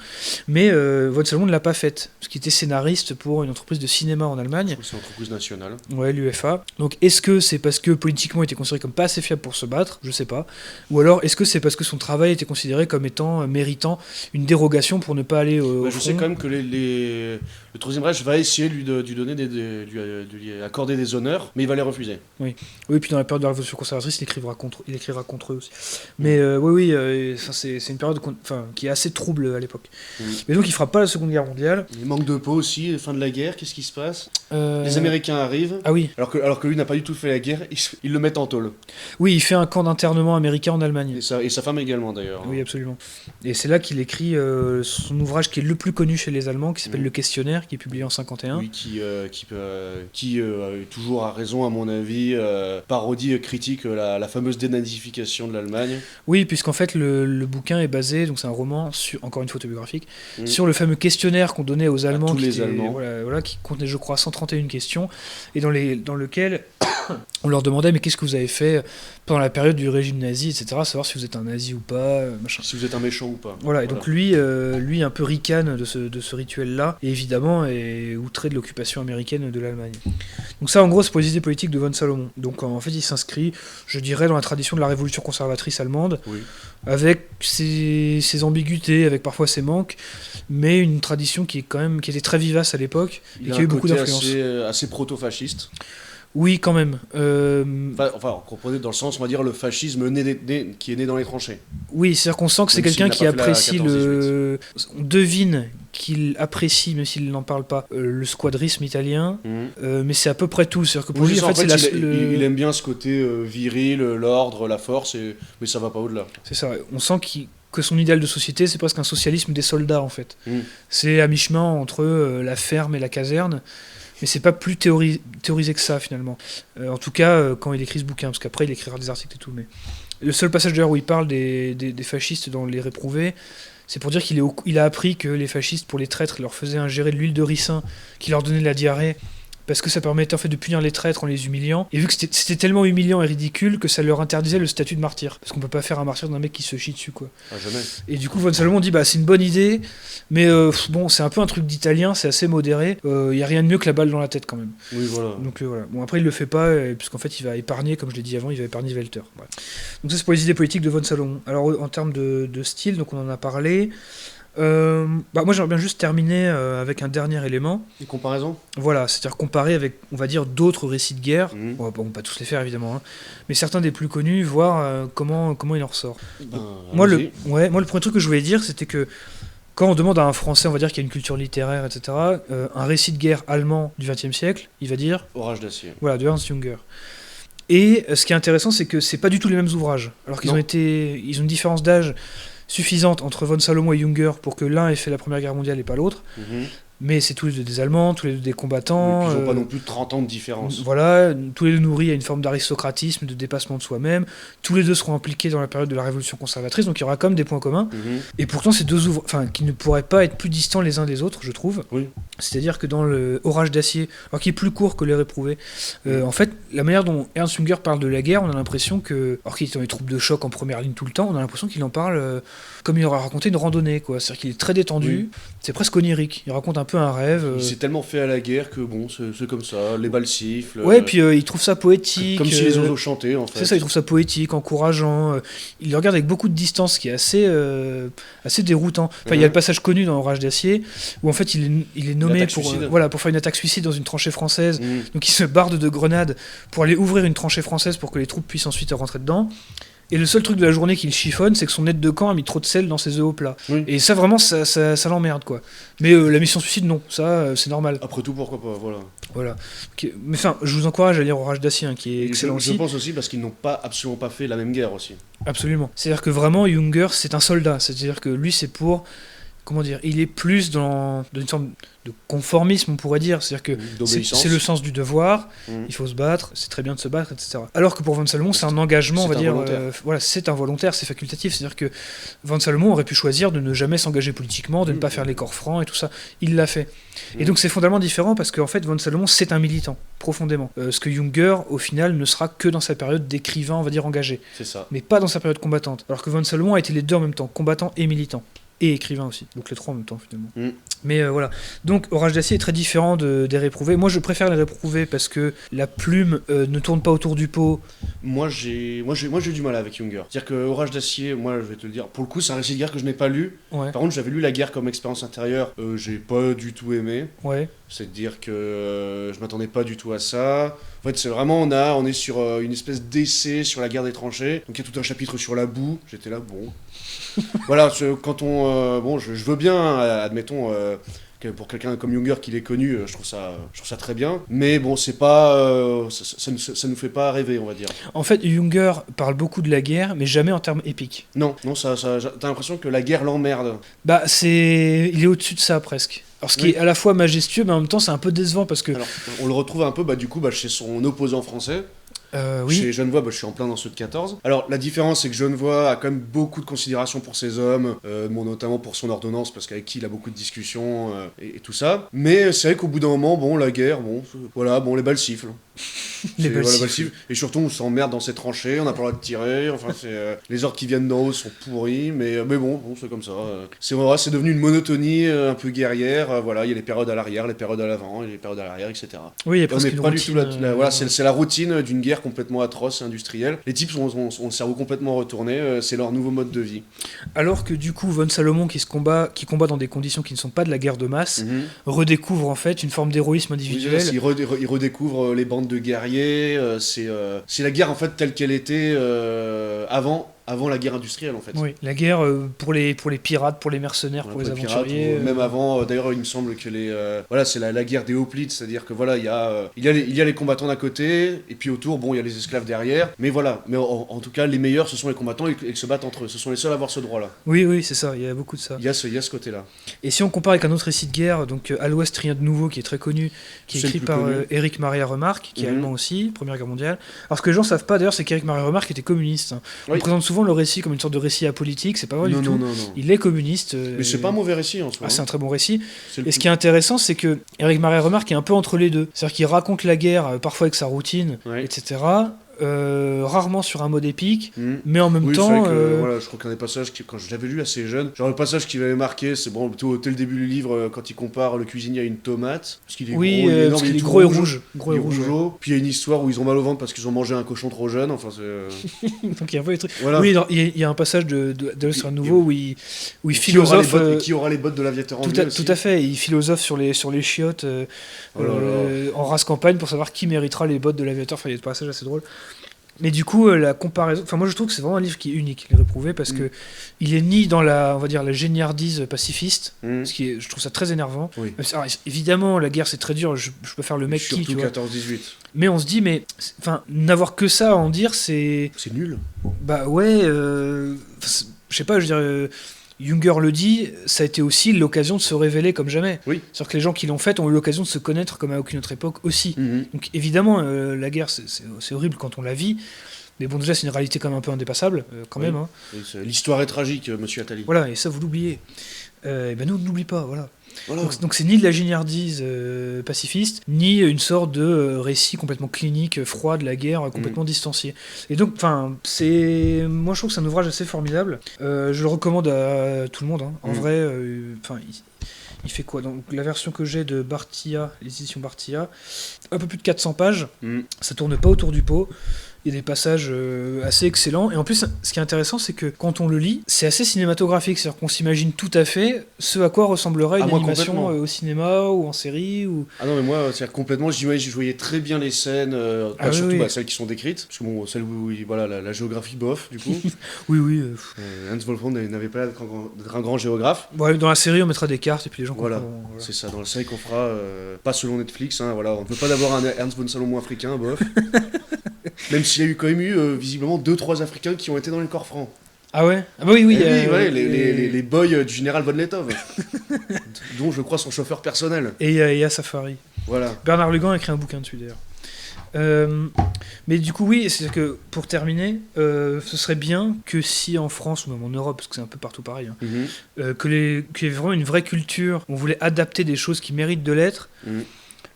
Mais Von Salomon ne l'a pas faite, parce qu'il était scénariste pour une entreprise de cinéma en Allemagne. C'est une entreprise nationale. Ouais, l'UFA. Donc est-ce que c'est parce que politiquement il était considéré comme pas assez fiable pour se battre ? Je sais pas. Ou alors est-ce que c'est parce que son travail était considéré comme étant méritant une dérogation pour ne pas aller au front ? Je sais quand même que le Troisième Reich va essayer de lui accorder des honneurs, mais il va les refuser. Oui, puis dans la période de la Révolution conservatrice, il écrira contre eux aussi. Mais c'est une période qui est assez trouble à l'époque. Mais donc il fera pas la Seconde Guerre mondiale. Il manque de peau aussi, fin de la guerre, qu'est-ce qui se passe ? Les Américains arrivent, ah oui. alors que lui n'a pas du tout fait la guerre, ils le mettent en tôle. Oui, il fait un camp d'internement américain en Allemagne. Et sa femme également d'ailleurs. Oui, absolument. Et c'est là qu'il écrit son ouvrage qui est le plus connu chez les Allemands, qui s'appelle Le Questionnaire, qui est publié en 51. Oui, qui toujours a raison à mon avis, parodie, critique la fameuse dénazification de l'Allemagne. Oui, puisqu'en fait le bouquin est basé, donc c'est un roman, encore une fois autobiographique, sur le fameux questionnaire qu'on donnait aux Allemands, qui contenait je crois 131 questions, et dans lequel on leur demandait mais qu'est-ce que vous avez fait pendant la période du régime nazi, etc., savoir si vous êtes un nazi ou pas, machin. Si vous êtes un méchant ou pas. Voilà, et donc lui un peu ricane de ce rituel-là, et évidemment est outré de l'occupation américaine de l'Allemagne. Donc ça, en gros, c'est pour les idées politiques de Von Salomon. Donc en fait, il s'inscrit, je dirais, dans la tradition de la révolution conservatrice allemande, avec ses ambiguïtés, avec parfois ses manques, mais une tradition qui était très vivace à l'époque, et qui a eu beaucoup d'influence. Assez proto-fasciste. Oui, quand même. Comprenez dans le sens, on va dire, le fascisme qui est né dans les tranchées. Oui, c'est-à-dire qu'on sent que c'est quelqu'un qui apprécie on devine qu'il apprécie, même s'il n'en parle pas, le squadrisme italien, mais c'est à peu près tout. C'est-à-dire que pour lui, en fait, il aime bien ce côté viril, l'ordre, la force, mais ça va pas au-delà. C'est ça. On sent que son idéal de société, c'est presque un socialisme des soldats, en fait. C'est à mi-chemin entre la ferme et la caserne. Mais c'est pas plus théorisé que ça, finalement. En tout cas, quand il écrit ce bouquin, parce qu'après, il écrira des articles et tout. Mais le seul passage d'ailleurs où il parle des fascistes dans Les Réprouvés, c'est pour dire qu'il a appris que les fascistes, pour les traîtres, leur faisaient ingérer de l'huile de ricin qui leur donnait de la diarrhée, parce que ça permettait en fait de punir les traîtres en les humiliant. Et vu que c'était tellement humiliant et ridicule que ça leur interdisait le statut de martyr. Parce qu'on peut pas faire un martyr d'un mec qui se chie dessus, quoi. Ah, jamais. Et du coup, Von Salomon dit, bah c'est une bonne idée, mais bon, c'est un peu un truc d'italien, c'est assez modéré. Y a rien de mieux que la balle dans la tête quand même. Oui, voilà. Donc voilà. Bon, après, il le fait pas, puisqu'en fait, il va épargner, comme je l'ai dit avant, il va épargner Welter. Voilà. Donc ça, c'est pour les idées politiques de Von Salomon. Alors, en termes de style, donc on en a parlé. Moi, j'aimerais bien juste terminer avec un dernier élément. Une comparaison ? Voilà, c'est-à-dire comparer avec, on va dire, d'autres récits de guerre. Mmh. On va pas tous les faire, évidemment, hein, mais certains des plus connus, voir comment il en ressort. Moi, le premier truc que je voulais dire, c'était que quand on demande à un Français, on va dire qu'il y a une culture littéraire, etc., un récit de guerre allemand du XXe siècle, il va dire... Orage d'acier. Voilà, de Ernst Junger. Et ce qui est intéressant, c'est que c'est pas du tout les mêmes ouvrages. Alors qu'ils ont une différence d'âge suffisante entre Von Salomon et Junger pour que l'un ait fait la Première Guerre mondiale et pas l'autre. Mmh. Mais c'est tous les deux des Allemands, tous les deux des combattants. Ils n'ont pas non plus 30 ans de différence. Voilà, tous les deux nourris à une forme d'aristocratisme, de dépassement de soi-même. Tous les deux seront impliqués dans la période de la Révolution conservatrice, donc il y aura quand même des points communs. Et pourtant, ces deux ouvrages, qui ne pourraient pas être plus distants les uns des autres, je trouve. Oui. C'est-à-dire que dans le Orage d'acier, alors qui est plus court que Les Réprouvés, en fait, la manière dont Ernst Junger parle de la guerre, on a l'impression que, alors qu'il est dans les troupes de choc en première ligne tout le temps, on a l'impression qu'il en parle comme il aurait raconté une randonnée, quoi. C'est-à-dire qu'il est très détendu, c'est presque onirique. Il raconte un peu un rêve. C'est tellement fait à la guerre que bon, c'est comme ça, les balles sifflent. Ouais, puis il trouve ça poétique. Comme si les oiseaux chantaient, en fait. C'est ça, il trouve ça poétique, encourageant. Il le regarde avec beaucoup de distance, ce qui est assez déroutant. Enfin, il y a le passage connu dans Orage d'acier, où en fait il est nommé pour faire une attaque suicide dans une tranchée française. Donc il se barde de grenades pour aller ouvrir une tranchée française pour que les troupes puissent ensuite rentrer dedans. Et le seul truc de la journée qu'il chiffonne, c'est que son aide de camp a mis trop de sel dans ses œufs au plat. Oui. Et ça, vraiment, ça l'emmerde, quoi. Mais la mission suicide, non. Ça, c'est normal. Après tout, pourquoi pas, voilà. Okay. Mais enfin, je vous encourage à lire Orage d'acier, qui est excellent aussi. Je pense aussi parce qu'ils n'ont absolument pas fait la même guerre aussi. Absolument. C'est-à-dire que vraiment, Junger, c'est un soldat. C'est-à-dire que lui, c'est pour... Comment dire, il est plus dans une forme de conformisme, on pourrait dire. C'est-à-dire que c'est le sens du devoir, il faut se battre, c'est très bien de se battre, etc. Alors que pour Von Salomon, c'est un engagement, on va dire. C'est involontaire, c'est facultatif. C'est-à-dire que Von Salomon aurait pu choisir de ne jamais s'engager politiquement, de ne pas faire les corps francs et tout ça. Il l'a fait. Et donc c'est fondamentalement différent parce qu'en fait, Von Salomon, c'est un militant, profondément. Ce que Junger, au final, ne sera que dans sa période d'écrivain, on va dire, engagé. C'est ça. Mais pas dans sa période combattante. Alors que Von Salomon a été les deux en même temps, combattant et militant. Et écrivain aussi, donc les trois en même temps finalement. Mais voilà, donc Orage d'acier est très différent des Réprouvés. Moi je préfère les Réprouvés parce que la plume ne tourne pas autour du pot. Moi j'ai du mal avec Junger. C'est-à-dire que Orage d'acier, moi je vais te le dire, pour le coup c'est un récit de guerre que je n'ai pas lu. Ouais. Par contre j'avais lu La guerre comme expérience intérieure, j'ai pas du tout aimé. Ouais. C'est-à-dire que je m'attendais pas du tout à ça. En fait, c'est vraiment, on est sur une espèce d'essai sur la guerre des tranchées. Donc il y a tout un chapitre sur la boue. J'étais là, bon. Voilà, quand on... je veux bien, admettons... que pour quelqu'un comme Junger qui l'ait connu, je trouve ça très bien. Mais bon, c'est pas... ça nous fait pas rêver, on va dire. En fait, Junger parle beaucoup de la guerre, mais jamais en termes épiques. Non, t'as l'impression que la guerre l'emmerde. Bah, il est au-dessus de ça, presque. Alors, ce qui est à la fois majestueux, mais en même temps, c'est un peu décevant, parce que... Alors, on le retrouve un peu, chez son opposant français. Oui. Chez Genevois, je suis en plein dans ceux de 14. Alors, la différence, c'est que Genevois a quand même beaucoup de considération pour ses hommes, notamment pour son ordonnance, parce qu'avec qui il a beaucoup de discussions et tout ça. Mais c'est vrai qu'au bout d'un moment, la guerre, les balles sifflent. Les balles sifflent. Et surtout, on s'emmerde dans ces tranchées, on n'a pas le droit de tirer, les ordres qui viennent d'en haut sont pourris, mais bon, c'est comme ça. C'est devenu une monotonie un peu guerrière, il y a les périodes à l'arrière, les périodes à l'avant, et les périodes à l'arrière, etc. Oui, il y a presque une routine. C'est la routine d'une guerre complètement atroce et industrielle. Les types ont le cerveau complètement retourné, c'est leur nouveau mode de vie. Alors que du coup, Von Salomon, qui combat dans des conditions qui ne sont pas de la guerre de masse, redécouvre en fait une forme d'héroïsme individuel. Oui, il redécouvre les bandes de guerriers, c'est la guerre en fait telle qu'elle était avant la guerre industrielle en fait. Oui, la guerre pour les pirates, pour les mercenaires, pour les aventuriers. Même avant, d'ailleurs il me semble que c'est la guerre des hoplites, c'est-à-dire que il y a les combattants d'un côté, et puis autour, il y a les esclaves derrière, mais en tout cas les meilleurs ce sont les combattants et se battent entre eux, ce sont les seuls à avoir ce droit-là. Oui, c'est ça, il y a beaucoup de ça. Il y a ce côté-là. Et si on compare avec un autre récit de guerre, donc À l'Ouest rien de nouveau, qui est très connu, qui est écrit par Éric Maria Remarque, qui est allemand aussi, Première Guerre mondiale. Alors ce que les gens savent pas d'ailleurs, c'est qu'Éric Maria Remarque était communiste. On présente souvent souvent le récit comme une sorte de récit apolitique, c'est pas vrai du tout. Non. Il est communiste. Mais c'est pas un mauvais récit en soi. C'est un très bon récit. C'est le Et ce qui est intéressant, c'est que Eric Marais Remarque est un peu entre les deux. C'est-à-dire qu'il raconte la guerre, parfois avec sa routine, Ouais. etc. Rarement sur un mode épique, mais en même Oui, temps. c'est vrai que, voilà, je crois qu'un des passages, quand je l'avais lu assez jeune, genre le passage qui m'avait marqué, c'est bon, plutôt dès le début du livre, quand il compare le cuisinier à une tomate. Parce qu'il est Oui, gros, il est énorme, parce il qu'il est est tout gros et rouge. rouge. Gros Il et est rouge. rougeau. Puis il y a une histoire où ils ont mal au ventre parce qu'ils ont mangé un cochon trop jeune. Enfin, c'est. Donc il y a un peu des trucs. Voilà. Oui, il y a un passage de L'Océan Nouveau où il Qui aura les philosophe. bottes- qui aura les bottes de l'aviateur anglais aussi. Tout à fait, il philosophe sur les chiottes Oh là là. en race campagne pour savoir qui méritera les bottes de l'aviateur. Enfin, il y a des passages assez drôles. Mais du coup, la comparaison. Enfin, moi je trouve que c'est vraiment un livre qui est unique, Les Réprouvés, parce que il est ni dans on va dire, la géniardise pacifiste, ce qui est, je trouve ça très énervant. Oui. Alors, évidemment, la guerre c'est très dur, je peux faire le mec qui, tu Surtout vois. 14-18. Mais on se dit, enfin, n'avoir que ça à en dire, c'est. C'est nul. Bah ouais, je sais pas, je veux dire. Junger le dit, ça a été aussi l'occasion de se révéler comme jamais. Oui. C'est-à-dire que les gens qui l'ont fait ont eu l'occasion de se connaître comme à aucune autre époque aussi. Donc évidemment, la guerre, c'est horrible quand on la vit. Mais bon, déjà, c'est une réalité quand même un peu indépassable, quand Oui. même. Hein. L'histoire est tragique, monsieur Attali. Voilà, et ça, vous l'oubliez. Et ben nous, on ne l'oublie pas, voilà. Voilà. Donc c'est ni de la géniardise pacifiste, ni une sorte de récit complètement clinique, froid de la guerre, complètement distancié. Et donc, enfin, moi je trouve que c'est un ouvrage assez formidable. Je le recommande à tout le monde. Hein. En vrai, enfin, il fait quoi? Donc la version que j'ai de Bartia, les éditions Bartia, un peu plus de 400 pages. Ça tourne pas autour du pot. Il y a des passages assez excellents. Et en plus, ce qui est intéressant, c'est que quand on le lit, c'est assez cinématographique. C'est-à-dire qu'on s'imagine tout à fait ce à quoi ressemblerait une animation au cinéma ou en série. Ou... Ah non, mais moi, c'est-à-dire complètement, je voyais très bien les scènes, surtout celles qui sont décrites. Parce que bon, celles où voilà, la géographie, bof, du coup. Oui. Hans Wolfram n'avait pas l'air d'être un grand géographe. Ouais, dans la série, on mettra des cartes et puis les gens Voilà, comprendront. Voilà. c'est ça. Dans la série qu'on fera, pas selon Netflix, hein, voilà, on ne peut pas d'avoir un Ernst von Salomon africain, bof. Même s'il y a quand même eu visiblement 2-3 Africains qui ont été dans les corps francs. Ah ouais? Ah bah oui. Les boys du général Von Letov, dont je crois son chauffeur personnel. Et il y a Safari. Voilà. Bernard Lugan a écrit un bouquin dessus d'ailleurs. Mais du coup, oui, c'est que pour terminer, ce serait bien que si en France ou même en Europe, parce que c'est un peu partout pareil, hein, qu'il y ait vraiment une vraie culture, on voulait adapter des choses qui méritent de l'être,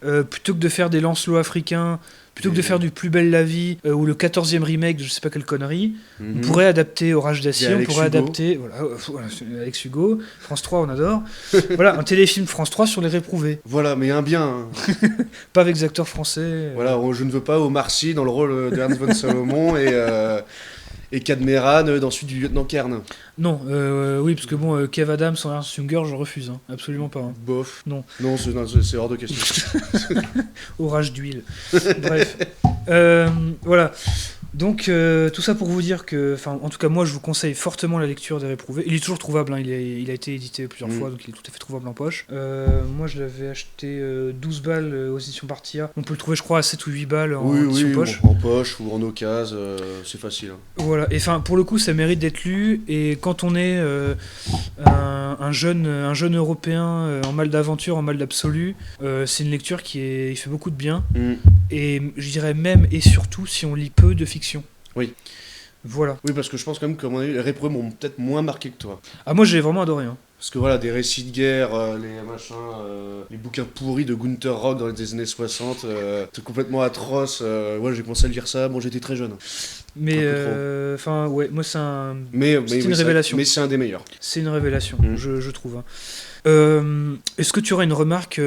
plutôt que de faire des Lancelot africains. Plutôt que de faire du Plus belle la vie ou le 14e remake de je sais pas quelle connerie, on pourrait adapter Orage d'acier, on pourrait adapter voilà, Alex Hugo, France 3 on adore. Voilà, un téléfilm France 3 sur les réprouvés. Voilà, mais un bien. Hein. Pas avec des acteurs français. Voilà, je ne veux pas Omar Sy dans le rôle de Ernst von Salomon et Cadmeran dans celui du lieutenant Kern. Non, oui, parce que bon, Kev Adams sans Ernst Junger, je refuse, hein. Absolument pas. Hein. Bof. Non, c'est hors de question. Orage d'huile. Bref. Voilà. Donc, tout ça pour vous dire que, en tout cas, moi, je vous conseille fortement la lecture des Réprouvés. Il est toujours trouvable, hein, il a été édité plusieurs fois, donc il est tout à fait trouvable en poche. Moi, je l'avais acheté 12 balles aux éditions Partia. On peut le trouver, je crois, à 7 ou 8 balles en édition poche. En poche ou en occasion, c'est facile. Hein. Voilà, et pour le coup, ça mérite d'être lu, et quand on est un jeune Européen en mal d'aventure, en mal d'absolu, c'est une lecture il fait beaucoup de bien, et je dirais même et surtout si on lit peu de fiction. Oui. Voilà. Oui, parce que je pense quand même que les Réprouvés m'ont peut-être moins marqué que toi. Ah, moi j'ai vraiment adoré. Hein. Parce que voilà, des récits de guerre, les bouquins pourris de Gunther Rock dans les années 60, c'est complètement atroce. J'ai commencé à lire ça, j'étais très jeune. Mais ouais, moi c'est une révélation. Mais c'est un des meilleurs. C'est une révélation, je trouve. Hein. Est-ce que tu aurais une remarque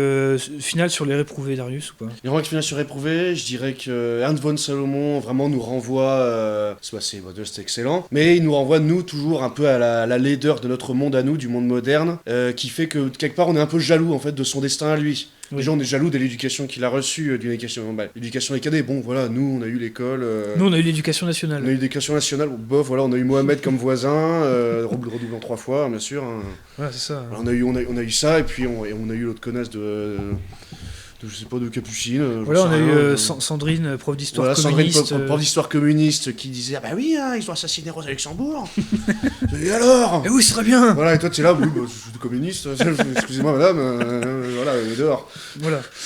finale sur les Réprouvés, Darius, ou pas? Une remarque finale sur Réprouvés, je dirais que Ernst von Salomon vraiment nous renvoie, c'est excellent, mais il nous renvoie, nous, toujours un peu à la laideur de notre monde à nous, du monde moderne, qui fait que, quelque part, on est un peu jaloux, en fait, de son destin à lui. Oui. Déjà, on est jaloux de l'éducation qu'il a reçue, l'éducation des cadets. Bon, voilà, nous, on a eu l'école. Nous, on a eu l'éducation nationale. On a eu l'éducation nationale. Bof, voilà, on a eu Mohamed comme voisin, redoublant 3 fois, bien sûr. Hein. Voilà, c'est ça. Alors, on a eu ça, et puis on a eu l'autre connasse de je sais pas, de Capucine. Voilà, on a eu Sandrine, prof d'histoire communiste. Sandrine, prof d'histoire communiste, qui disait ah bah oui, hein, ils ont assassiné Rosa Luxembourg. Et alors? Eh oui, c'est très bien. Voilà, et toi tu es là, oui, je suis communiste. Excusez-moi, madame. Voilà, dehors.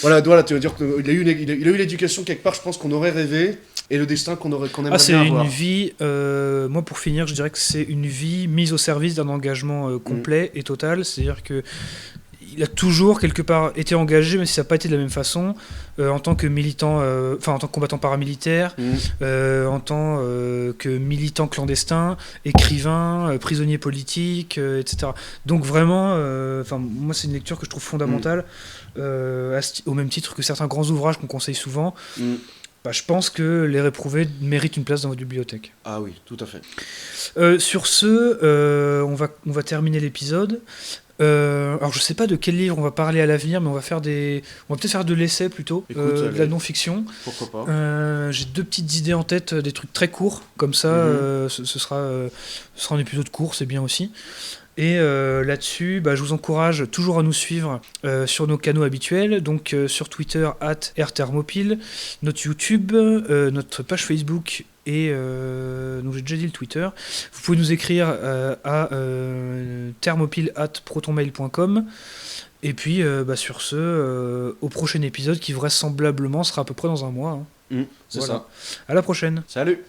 Voilà, tu veux dire qu'il a eu l'éducation quelque part, je pense qu'on aurait rêvé. et le destin qu'on aimerait C'est bien une avoir. vie, moi pour finir, je dirais que c'est une vie mise au service d'un engagement complet et total, c'est-à-dire que il a toujours quelque part été engagé, même si ça n'a pas été de la même façon, en tant que militant, en tant que combattant paramilitaire, en tant que militant clandestin, écrivain, prisonnier politique, etc. Donc vraiment, moi c'est une lecture que je trouve fondamentale, au même titre que certains grands ouvrages qu'on conseille souvent. Je pense que Les Réprouvés méritent une place dans votre bibliothèque. Ah oui, tout à fait. Sur ce, on va terminer l'épisode. Alors je sais pas de quel livre on va parler à l'avenir, mais on va peut-être faire de l'essai plutôt, de la non-fiction. Pourquoi pas. J'ai 2 petites idées en tête, des trucs très courts, comme ça, ce sera un épisode court, c'est bien aussi. Et là-dessus, je vous encourage toujours à nous suivre sur nos canaux habituels, donc sur Twitter @rthermopile, notre YouTube, notre page Facebook et donc j'ai déjà dit le Twitter. Vous pouvez nous écrire à thermopile@protonmail.com. Et puis sur ce, au prochain épisode qui vraisemblablement sera à peu près dans un mois. C'est ça. À la prochaine. Salut.